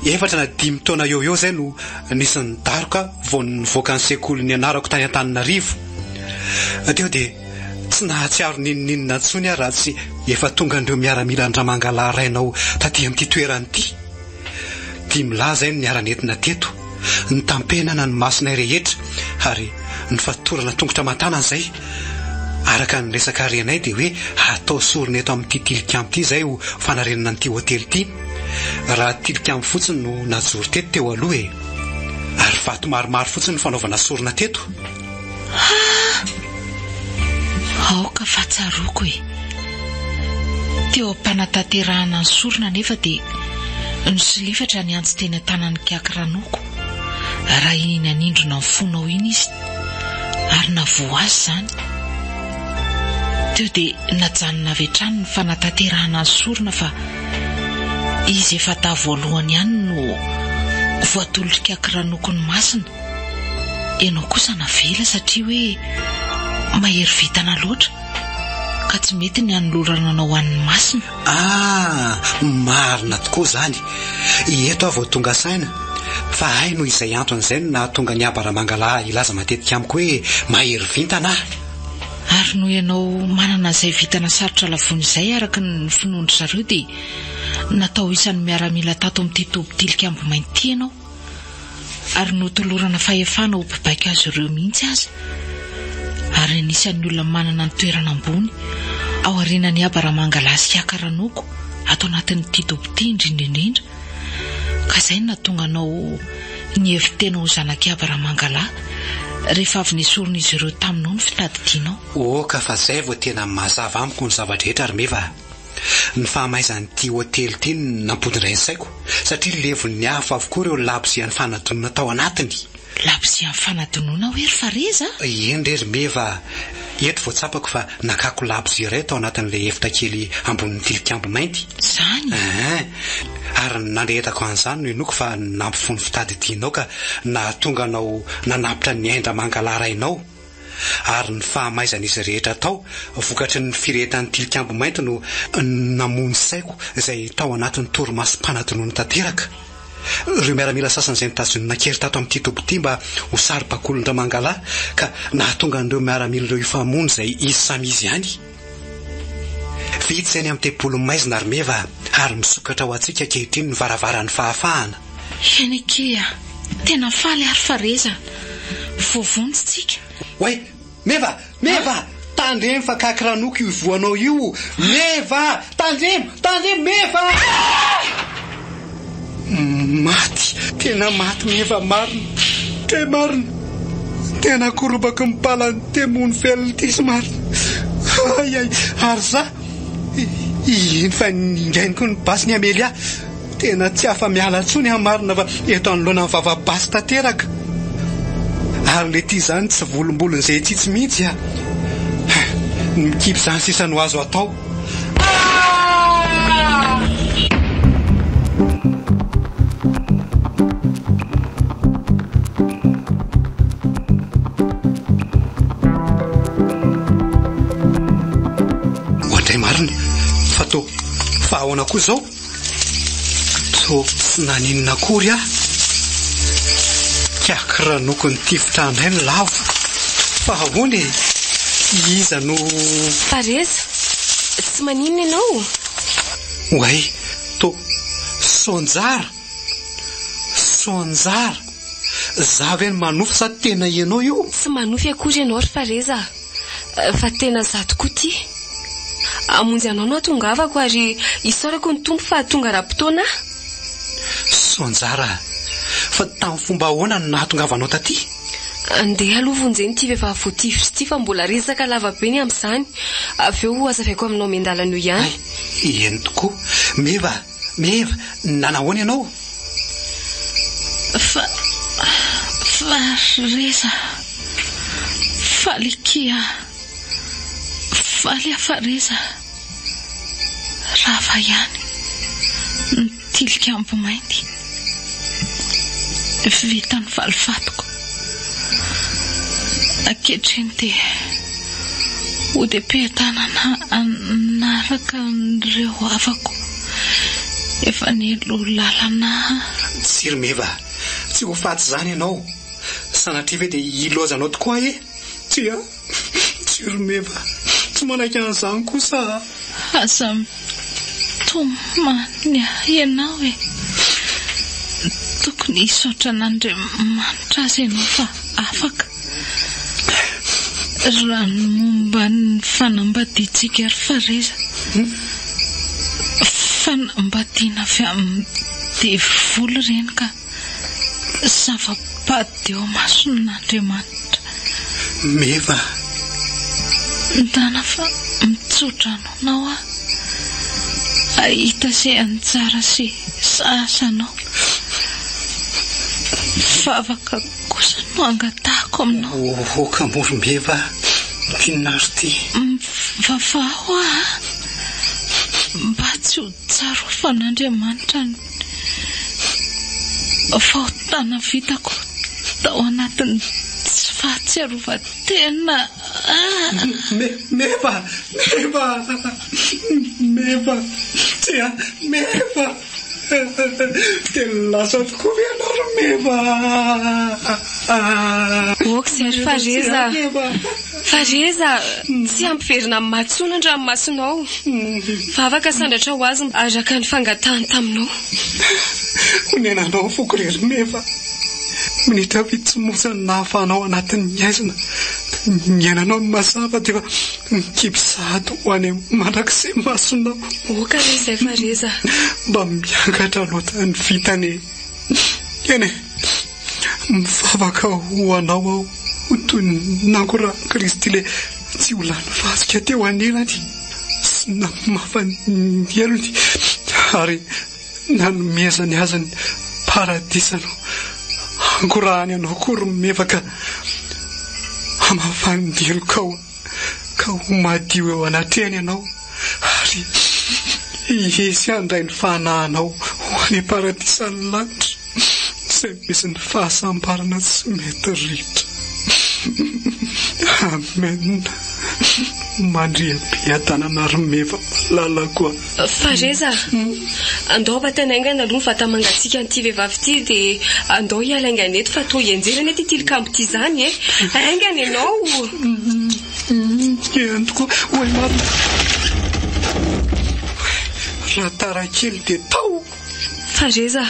[SPEAKER 2] 4 taona eo zay no nisy ny daroka vao nivoaka ny sekoly ny anarako tany Antananarivo. Teo dia tsy nahatsiaro ninona tsony raha tsy efa tonga andreo miaramila Andramangala rainao taty amin'ity toerana ity. 5 lahy zay no niara-nentina teto. ny tampenana ny masonay rehetra ary ny fatorana tongotra matanana izay araka ny resaka renay dia hoe atao sorona eto amin'ity tilikambo ity izay ho fanarenana n'ity hotely ity raha tilikambo fotsiny no najoro teto teo aloha ary vato maromaro fotsiny ny fanaovana sorona teto.
[SPEAKER 5] Aoka fahatsaroko teo ampanataterahana ny sorona nefa dia nysolifatra ny antsy teny tanany kiakiranoko raha iny anindrona ny fonao iny izy ary navoazy izany. Teo dia najanona avetrany ny fanataterahana ny sorona fa izy efa tavoalohany ihany no voatolotry kiakiranoko ny masina. Ianao kosa navela satria hoe mahery vitana loatra ka tsy mety ny anolorana anao an'ny masina.
[SPEAKER 2] Marina tokoa izany. Eto avao tonga saina fa hay no izay antony izay no nahatonga ny abaramangalahy ilaza matetika amiko hoe mahery vintana.
[SPEAKER 5] Ary no ianao manana izay vitana sarotra lavony izay araka ny finoandry zareo dia natao isan'ny miaramila tato amin'ity toby tilikambo mainty ianao ary notolorana fahefana ho babaika azy ireo mihitsy aza. Ary anisan'ny olona manana ny toerana ambony ao aorianan'ny abaramangalahy sy kiakaranoko ato anatin'ity toby ity indrindraindrindra ka izay nahatonga anao ny hevitena ho zanak'i abaramangalahy rehefa avy nisorona izy ireo taminao ny fitadidianao.
[SPEAKER 2] Ka fa izay vao tena mazava amiko ny zavadrehetra ary meva ny fahamaizan'ity hotely ity nampodindray ny saiko satria levon'ny hafa avokoa ireo labozia ny fanadonona tao anatiny.
[SPEAKER 5] Labozia ny fanadonona hoe ry fareza?
[SPEAKER 2] Endrery meva eto vao tsapako fa nakako labozia iray tao anatin'ilay efitra kely ambonin'ny tilikambo mainty.
[SPEAKER 5] Izany?
[SPEAKER 2] Ary nandrehetako an'izany no enoko fa nampifony fitadidianao ka nahatonga anao nanapitra ny aindra mangalarainao. Ary ny fahamaizan'izy rehetra tao vokatry ny firehetan'ny tilikambo mainty no namony saiko izay tao anatin'ny torimasom-panadinona tanteraka. Ireo miaramila sasany izay mitazonina kery tato amin'ity toby ity mba ho sary-pakolondra mangalahy ka nahatonga an'ireo miaramila ireo ifamony izay izy samy izy ihany. Vitsy izay ny amin'ny tepolo maizina ary meva ary misokatra ho antsika ankehitriny ny varavaran'ny fahafahana.
[SPEAKER 5] Enekia, tena faly ary fareza. Vovontsika.
[SPEAKER 2] Way, meva, tandremy fa kakiranoko io voanao io. Meva, tandremy, meva! Maty, tena maty meva marina. Tena korobaka mipalany temony felony ty sy marina. Ary za, iny fa ningainiko ny basy ny Amelia. Tena tsy afa miala ntsony marina fa eto anoloana ny vavabasy tanteraka. Ary le ty izany tsy volombolony izay tsitsy mihitsy mikipy izany sisa no azo atao. Oandray marina fa to fa ahoana koa izao to tsy naninona akory kiakiranoko ny tifitra andray ny lavo fa ahoana iza no
[SPEAKER 3] fareza tsy maninona ianao?
[SPEAKER 2] Way to sonjara zavy ny manofy sa tena ianao io?
[SPEAKER 3] Tsy manofy akory ianao ry fareza fa tena za tokoa ty. Amonjy anao no atongavako ary isaorako ny tompo fa tonga raha-potoana.
[SPEAKER 2] Sonjara fa tamin'ny fomba ahoana no nahatongavanao taty?
[SPEAKER 3] Andeha aloha vonjeny ty vehivavy voatify sy ty fa mbola resaka lavabe ny amin'izany. Avy eo azavaiko aminao miandalana io ihany.
[SPEAKER 2] Eny tokoa. Meva, nanahoana ianao?
[SPEAKER 5] Fareza, falikia, faly fareza, rava ihany, ny tilikambo mainty, vita ny valifatoko. Ankehitriny dia hodem-piatanana anaraka n'ireo havako efa nelo lalana.
[SPEAKER 2] Tsiry meva, tsy ho faty izany ianao. Sanatria ve dia ilozanao tokoa Tsiry meva, tsy manaiky an'izany kosa.
[SPEAKER 5] Aza mitomany ianao tokony nisaotra n'Andriamanitra azy ianao fa afaka raha momba ny fanambadiantsika ary fareza fanambadiana avy amin'ny devoly ireny ka zava-pady eo mason'Andriamanitra
[SPEAKER 2] meva
[SPEAKER 5] ndana fa mitsotra anao ahita izay anjara sy sasanao fa afaka kosa no angatahako aminao
[SPEAKER 2] okamory meva mpinaro ty
[SPEAKER 5] vavaho mba tsy ho tsarofan'Andriamanitra ny fahotana vitako tao anatin'ny tsy fahatsiarovatena
[SPEAKER 2] meva tia meva tena lasa tokoa ve anao meva
[SPEAKER 3] oksery fareza tsy ampiverina amin'ny matsona andranomasonao fa afaka sandratra ho azy araka ny fangatahany taminao
[SPEAKER 2] honenanao fokorery meva minitra vitsomosany nahafahanao anatin'ny aizina niainanao ny mazava dia mikibisady ho any mandrakizay masonao
[SPEAKER 3] okare izay fareza
[SPEAKER 2] mba miangatra loatany vitany eny mivavaka ho anao aho ho toy nankora Kristy le tsy ho lany fasika teo anilany sy namafany elony ary nanomezany azany paradisano ankorahany anao kory mevaka amafandelo ka ho madio eo anatreny ianao ary isy andray ny fanahanao ho any paradisany lanitra izay misy ny fahasambarana tsy mety ritra amen mandria-be atanana rymeva lalakoa
[SPEAKER 3] fareza andao vatanaingana aloha vatamangatsika an'ity vehivavy ity dia andao hialaingana eto fa toa ianjerana ety tilikambo ity zany aingana ianao
[SPEAKER 2] entoko oe maty raha tarakely dia tao
[SPEAKER 3] fareza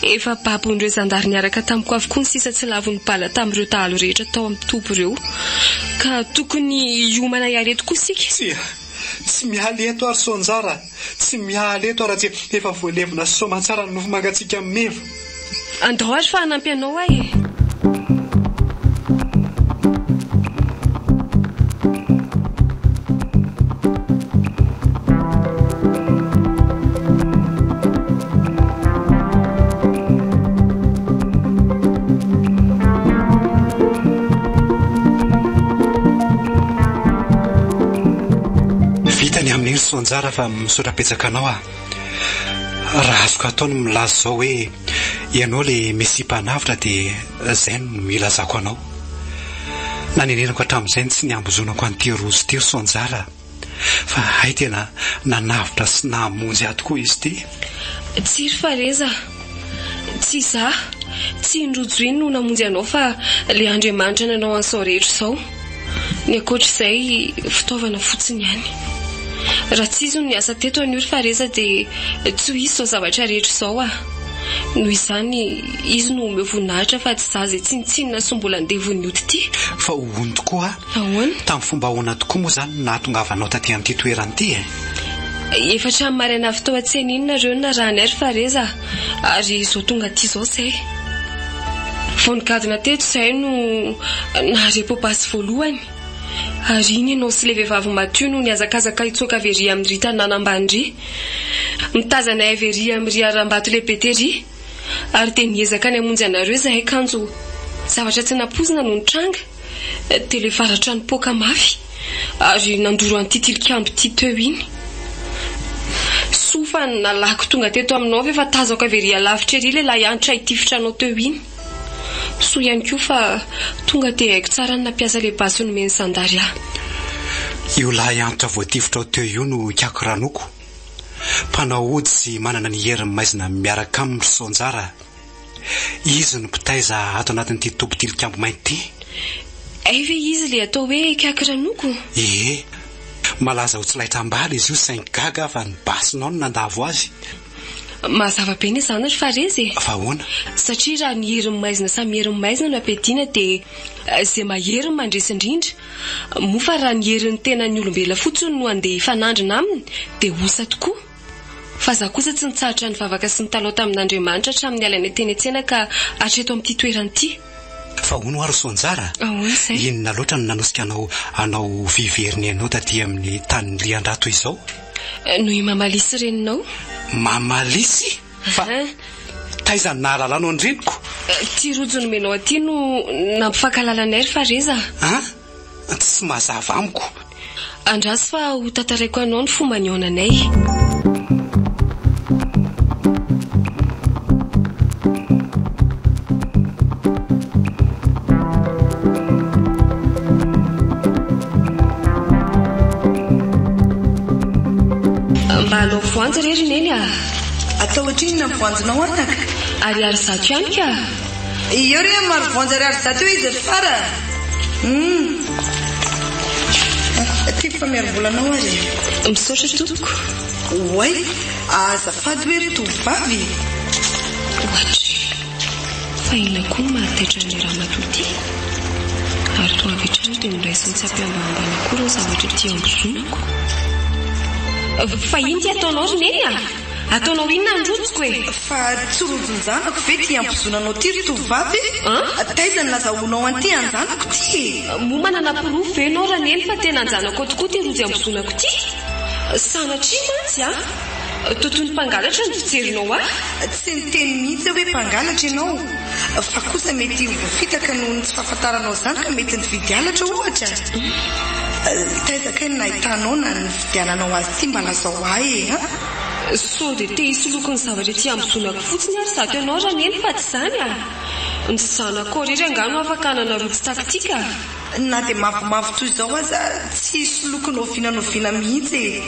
[SPEAKER 3] efa babondreo zandary niaraka tamiko avokoa ny sisa tsy lavon'ny bala tamin'ireo dahalo rehetra tao amin'ny topo ireo ka tokony hiomana ihary eto koa sika
[SPEAKER 2] tsy mihaly eto ary sonjara tsy mihaly eto ary efa voalevina sy somantsara ny nofo mangatsika meva
[SPEAKER 3] andao ary fa hanampy anao ahy
[SPEAKER 2] sonjara fa misotra-petsaka anao raha azoko ataony milaza zao hoe ianao le mesipanavitra dia zay no milazako anao nanenenako hatramin'izay tsy niambozonako an'ity rozy ty sonjara fa hay tena nanavitra sy namonjy ahy tokoa izy ty
[SPEAKER 3] tsy ry fareza tsy za tsy indrojo iny no namonjy anao fa le Andriamanitra nanao an'izao rehetra izao ny ankoatr'izay fitaovana fotsiny ihany raha tsy izy ny asa teto an'io ry fareza dia tsy ho izy izao zavatra rehetra izao noho izany izy no omeo voninahitra fa tsy za izay tsinitsinina sy mbola andeha vonioty ity
[SPEAKER 2] fa hohony tokoa
[SPEAKER 3] ahoana
[SPEAKER 2] tamin'ny fomba ahoana tokoa moa zany nahatongavanao taty amin'ity toerana ity
[SPEAKER 3] efa hatrany maraina avy tao an-tsena inona na rany ary fareza ary izao tonga aty izao izay vao nigadina teto izay no naharepopazy voalohany ary iny ianao sy le vehivavy matio no niazakazaka hitsoaka avery amin'ny ry tanànambandry mitazana avery amin'ny ry aram-bato lehibe tery ary dia niezaka ny hamonjy anareo izahay kanjo zavatra tsy napozina no nitranga dia le varatra ny poka mafy ary nandoro an'ity tilikambo ity teo iny sofa nalako tonga teto aminao ve fa tazako avery alavitra ery le lahy antitra hitifitra anao teo iny so ihany koa fa tonga dia haiko tsara ny nampiasa le basy nomeny sandary
[SPEAKER 2] io lahy antitra voatifitra ao teo io no kiako ranoko mpanao ody sy manana ny herin'ny maizina miaraka amin'ny sonjara izy no mpitaiza ato anatin'ity topo tilikambo mainty
[SPEAKER 3] ay ve izy le atao hoe kiako ranoko
[SPEAKER 2] malaza ho tsy laitra ambala izy io saingy gaga fa ny basinao no nandavo azy
[SPEAKER 3] Mazava be ny izany ry Farezy.
[SPEAKER 2] Fahoana?
[SPEAKER 3] Satria raha ny herin'ny maizina samy herin'ny maizina no ampiadiana dia izay mahery ny mandresy indrindra. Mofa raha ny herin'ny tena ny olombelona fotsiny no andeha hifanandrina aminy dia osa tokoa. Fa za kosa tsy nitsahatra ny vavaka sy ny taloha tamin'Andriamanitra hatramin'ny alany teny an-tsena ka hatreto amin'ity toerana ity.
[SPEAKER 2] Fahoana ho ary Soanjara?
[SPEAKER 3] Ahoana izay?
[SPEAKER 2] Inona loatra no nanosika anao viveriny anao taty amin'ny tany Riandrato izao?
[SPEAKER 3] Noho i mamalisy reninao.
[SPEAKER 2] Mamalisy? Fa taiza nahalala anao ny reniko?
[SPEAKER 3] Ty rojo nomenao aty no nampifakalalana ry Fareza.
[SPEAKER 2] Tsy mazava amiko.
[SPEAKER 3] Andrasy fa ho tantaraiko anao ny fomba niaonanay. Mba voanjo rery neny
[SPEAKER 1] atao ohatrinona voanjonao arnaka
[SPEAKER 3] ary zato ihany ka
[SPEAKER 1] iyo re maro voanjo ary zato izy ry fara tiako fa miaro volanao ary
[SPEAKER 3] misaotra toko
[SPEAKER 1] oay azafady hoe ry tovavy
[SPEAKER 3] ohatry fa ina koa mahataitra ny ramatoty ary toa avy hatrany dia niraisiny tsy ampiambambana koa reo zavatra ty ambozonako. Fa iny ty ataonao ry neny ataonao inona ny rotsoko e?
[SPEAKER 1] Fa tsy rojon-janako ve ty ambozonanao ty ry tovavy? Taiza ny lazaonao anty anjanako ty?
[SPEAKER 3] Moa manana pirofo ve ianao raha neny fa tena anjanako tokoa ty rojo ambozonako ty? Sanatria mantsy totoy ny mpangalatra ny fijerinao
[SPEAKER 1] tsy niteny mihitsy hoe mpangalatra ianao fa kosa mety voafitaka noho ny tsy fahafantaranao zany ka mety nividy halatra ohatra. Taizakay ny nahitanao na ny fidiananao azy ty mba lazao ahy
[SPEAKER 3] so dia te hisy lokony zavatra ty ambozonako fotsiny ary zato ianao raha neny fa tsy zany ny zanako rery angano afaka hanana rojo taktika
[SPEAKER 1] na dia mavomavo toy izao aza tsy hisy lokony ovinanoviana mihitsy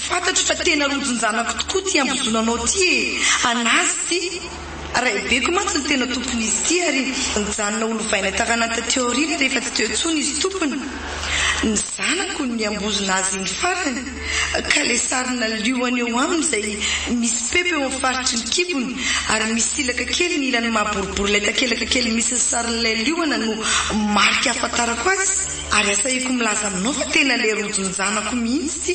[SPEAKER 1] fantatro fa tena rojon-janako tokoa ty ambozonanao ty anazy ty rahibeko mantsy ny tena tompony izy ty ary nijanona olo vaina taranata teorina rehefa tsy teo intsony izy tompony. Ny zanako ny ambozona azy ny farany ka le sarina lioany eo aminy izay misy pepe eo amin'ny faritry ny kibony ary misy ilaka kely ny ilany mahboribory ilay takelaka kely misy sarin'ilay lioana no marika ahafantarako azy ary asahiko milaza aminao fa tena le rojony zanako mihitsy.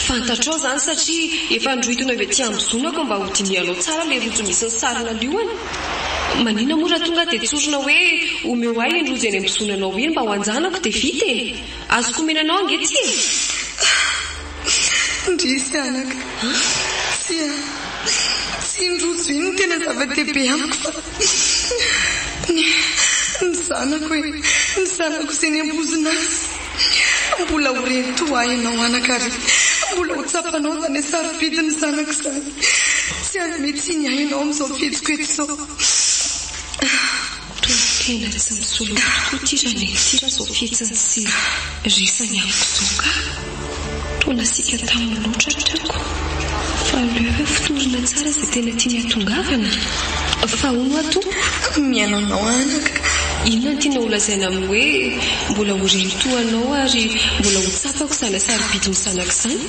[SPEAKER 3] Fantatrao zany satria efa androitona avy aty ambozonako mba ho dinianao tsara le rojo misy ny sarina lioana. Manina mora tonga dia tsorona hoe omeo ahy indrojo eny ambozonanao iny mba ho anjanako dia vita e. Azoko menanao angetsy
[SPEAKER 1] ndrisy anaka tsy indrojo iny tena zava-dehibe amiko fa ny zanako izay ny ambozona azy mbola ho rento ahy ianao anaka ary mbola ho tsapanao zany sarobidiny zanako izany tsy any mety iny ahy ianao amin'izao fihetsiko eto izao.
[SPEAKER 3] Tena tsy misolo tokoa ty raha netyra zao fihetsiny sy resany amiko izao ka toa nasika tamin'ny loatra trako fa leo fitorina tsara izay tena tiany atongavana fa hono atompo
[SPEAKER 1] miainanao anaka
[SPEAKER 3] inona tiana holazaina amin'ny hoe mbola ho rentoanao ary mbola ho tsapako zany sarobidiny zanako izany.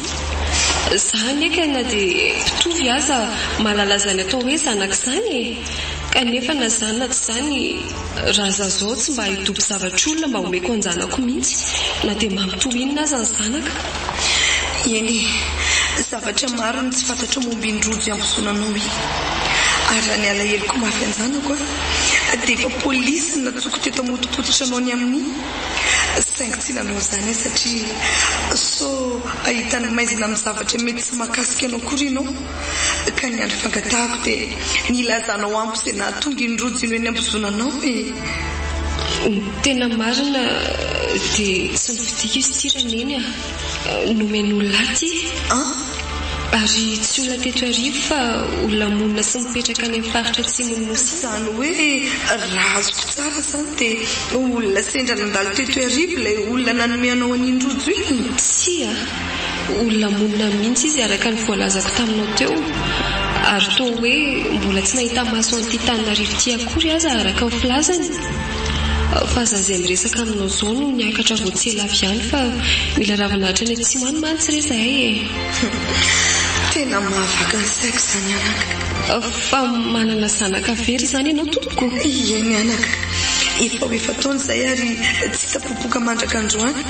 [SPEAKER 3] Zany eka na dia mpitovy aza mahalala zany atao hoe zanako izany kanefa na zany na tsy zany raha zazao tsy mba hitoby zavatra olona mba homeko anjanako mihitsy na dia mamitohy inona aza ny zanaka.
[SPEAKER 1] Eny zavatra maro ny tsy fantatra momba indrojo ambozonanao ary raha ny alaheloko mafy anjanako dia efa polisy natsoko teto amotopototra anao ny amin'ny saingy tsy nanao zany satria so ahitany maizina amin'ny zavatra mety tsy mahakasika anao kory ianao ka ny andro fangatahako dia nilazanao ampo izay nahatonga indrojo ino eny ambozonanao
[SPEAKER 3] tena marina dia tsy nividika izy ty raneny nomen'olona aty ary tsy olona teto arivo fa olona monina sy mipetraka any amin'ny faritra atsimony nosy
[SPEAKER 1] zany hoe raha azoko tsara zany dia olona sendra nandalo teto arivo ilay olona nanomeanao an'indrojo iny
[SPEAKER 3] tsy olona monina mihitsy izy araka ny voalazako taminao teo ary toa hoe mbola tsy nahita maso an'ity tanina arivo ty akory aza araka ny filazany fa za zay miresaka aminao zao no niakatra vao tsy ela avy ihany fa mila ravinahitra ny tsy mano mantsy re zahay
[SPEAKER 1] tena mahavaka ny saiko zany anaka
[SPEAKER 3] fa manana zanaka very zany ianao tompoko
[SPEAKER 1] eny anaka efa taona izay ary tsy tapopoka mandraka androany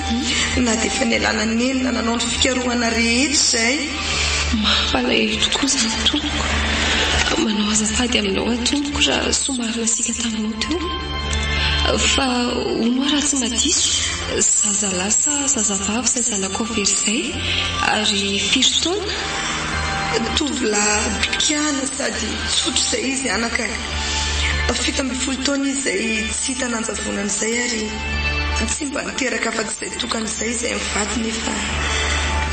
[SPEAKER 1] na dia efa nialana ny enina nanao ny fikarohana rehetra izay
[SPEAKER 3] mampalahelo tokoa zany tompoko manao azafady aminao atompoko raha somarina sika taminao teo fa ono raha tsy madiso zaza lasa zazavavy izay zanako very izay ary firy taona
[SPEAKER 1] tovolahy bikana sady tsotro izay izy anaka 17 taona izy izay tsy hita nanjavonana izay ary tsy mba niteraka afa-tsy izay tokana izay izay mivady nefa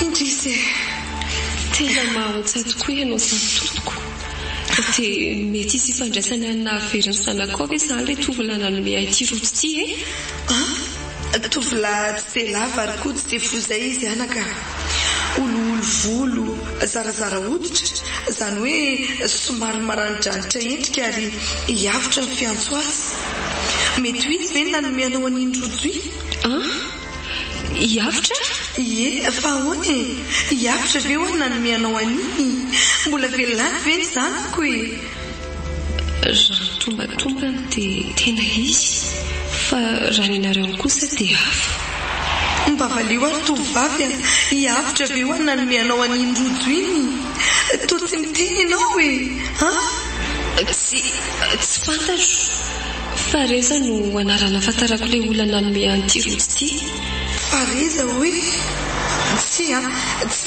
[SPEAKER 1] indrisy
[SPEAKER 3] tena mahaontsahy tokoa ianao zany tompoko dia mety izy ifandraisany anina veriny zanako ve zany le tovolahy nanome ity rojo ity
[SPEAKER 1] tovolahy tsy dia lava ary koa tsy dia fo izay izy anaka oloolo volo zarazara hoditra izany hoe somary maranidranitra endrika ary hiavitra ny fiantso azy mety ho izy ve ny nanome anao an'indrojo
[SPEAKER 3] hiavitra
[SPEAKER 1] fa ahoana hiavitra ve ho nanome anao an'iny mbola velany ve ny zanako
[SPEAKER 3] raha tombatomba dia tena izy fa raha ninareo kosa dia hafa
[SPEAKER 1] mba valio ary tovavy hiavitra ve ho nanome anao an'indrojo iny to tsy miteny ianao
[SPEAKER 3] tsy fantatro fa reza no anarana fantarako ilay olana nanome an'ity rojo ity
[SPEAKER 1] fareza hoe tsy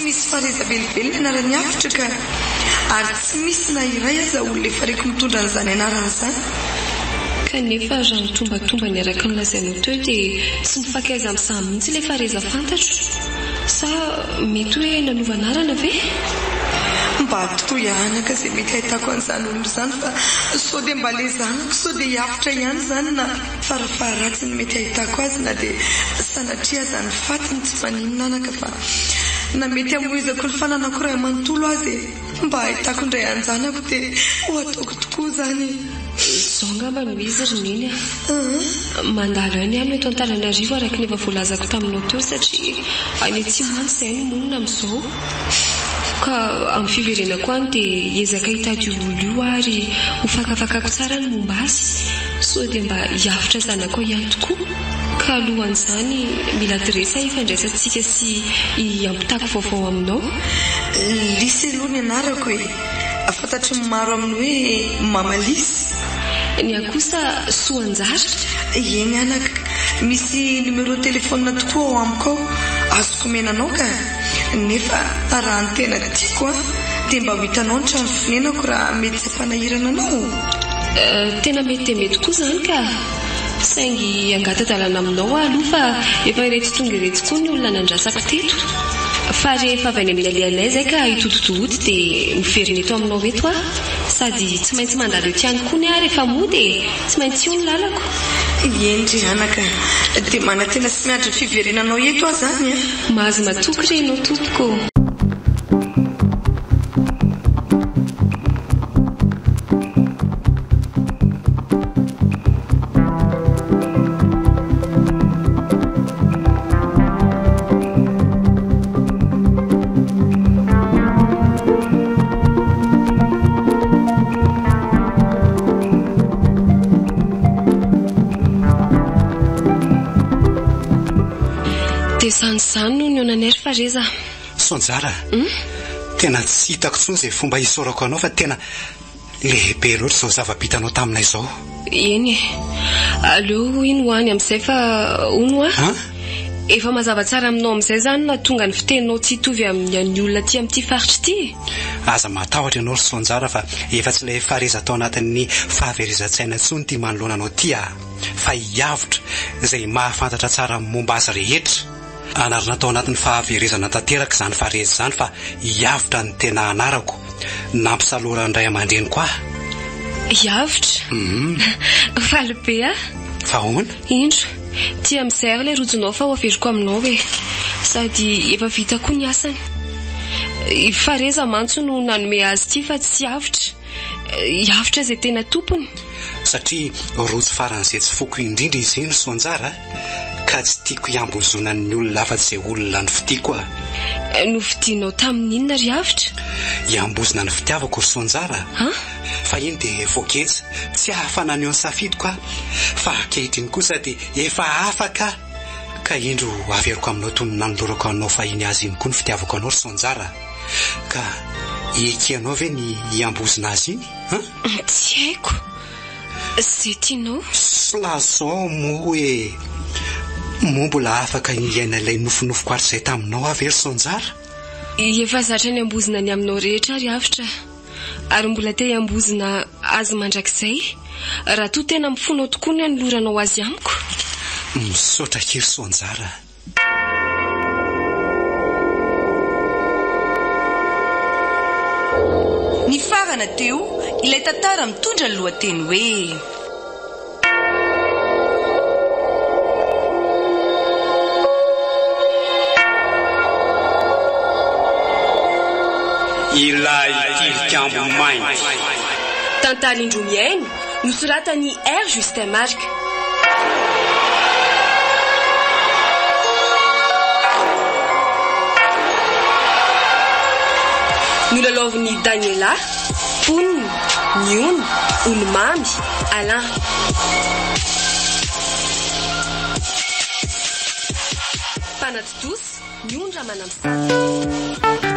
[SPEAKER 1] misy fareza velively anarany avitra ka ary tsy misy na iray aza olona efa reko mitondra n'izany anarana izany
[SPEAKER 3] kanefa raha nitombatomba niaraka nilazainao teo dia tsy mifakaiza amin'izany mihitsy ilay fareza fantatro sa mety hoe nanova anarana ve
[SPEAKER 1] mba tokoa ianaka izay mety ahitako an'izany olona izany fa sao dia mba le zanako sao dia hiavitra ihany izany na farafaharatsy ny mety ahitako azy na dia sanatria azany fatiny tsy maninona anaka fa na mety amoizako ny fananako ray amanontolo azy mba ahitako indray anjanako dia ho ataoko tokoa izany
[SPEAKER 3] zao ngamba no izy roneny mandalo any aho eto Antananarivo araka ny efa voalazako taminao teo satria any tsy mantsy izay no monina amin'izao ka amin'ny fiverenako any dia ezaka hitady olo io ary ho fakafakako tsara ny momba azy sao dia mba hiavitra zanako ihany tokoa ka alohan'izany mila diresa ifandraisantsika sy hiampitako vaovao aminao
[SPEAKER 1] lisy aloha ny anarako afantatry ny maro amin'ny hoe mamalisy
[SPEAKER 3] ny akosa soanjara
[SPEAKER 1] eny anaka misy numero telefona tokoa ao amiko ao azoko menanao ka nefa raha ny tena tiako dia mba ho hitanao ny trano fonenako raha mety tsy fanahirana anao
[SPEAKER 3] tena mety koa izany ka saingy angatadalana aminao aloha fa efa ireto tonga ireto koa ny olona nandrasako teto fa rehefa avy any amin'ny alialay izay ka hitototohody dia miverina eto aminao eto sady tsy maintsy mandalo ety ihany koa ny ary rehefa moa dia tsy maintsy io ny lalako
[SPEAKER 1] endry anaka dia manatena sy miandry ny fiverenanao eto aho zany
[SPEAKER 3] mahazo matoky renao tompoko zany no nionanery fa reza
[SPEAKER 2] sonjara tena tsy hitako tsony izay fomba hisorako anao fa tena lehibe loatra izao zava-bitanao taminay izao
[SPEAKER 3] eny aleo ino hoany amin'izay fa ono efa mazava tsara aminao amin'izay zany na tonga ny fiteninao tsy hitovy amin'ny olona ty amin'ity faritra ity
[SPEAKER 2] aza matahotra ianao ry sonjara fa efa tsy ilay fareza tao anatin'ny fahaverizan-tsaina intsony ty manoloana anao ty fa hiavitra izay mahafantatra tsara momba azy rehetra anarina tao anatin'ny fahaverezana tanteraka izany fareza izany fa hiavitra ny tena anarako nampisalora ndray aman-dreny koa
[SPEAKER 3] hiavitra falibe
[SPEAKER 2] fa hoana
[SPEAKER 3] indro tia amin'izay ary ilay rojonao fa ho averiko aminao sady efa vita koa ny asany fareza mantso no nanome azy ity fa tsy hiavitra izay tena tompony
[SPEAKER 2] satria rojo faran'izay tsy foko indrindra izy eny soanjara ka tsy tiako iambozona ny olona afa-tsy izay olona ny fitiako
[SPEAKER 3] novidianao tamin'inona ry avitra
[SPEAKER 2] iambozona ny fitiavako ry soanjara fa iny dia voagetsa tsy hahafana ny eo ny safidiko fa ankehitriny kosa dia efa afaka ka indro averiko aminao toy ny nanolorako anao fa iny azy iny koa ny fitiavako anao ry soanjara ka ekianao ve ny iambozona azy iny
[SPEAKER 3] tsy haiko zay tianao
[SPEAKER 2] lazao mo hoe mo mbola afaka iaina ilay nofinofoko ary izay taminao avery soanjara
[SPEAKER 3] efa zatra ny ambozina ny aminao rehetra ry avitra ary mbola te iambozina azy mandrakizay raha toa tena mifonao tokoa ny anoloranao azy amiko
[SPEAKER 2] misaotra kely soanjara
[SPEAKER 1] ny farana teo ilay tantara mitondra ny lohateny hoe
[SPEAKER 4] Ilay tilikambo mainty.
[SPEAKER 3] Tantara Indroa Mihaino nosoratan'i R. Justin Marc. Nolalaovan'i Daniela, Poniny, Niony, Olomamy, Alain. Mpanaty tosy, Niondra manamsana.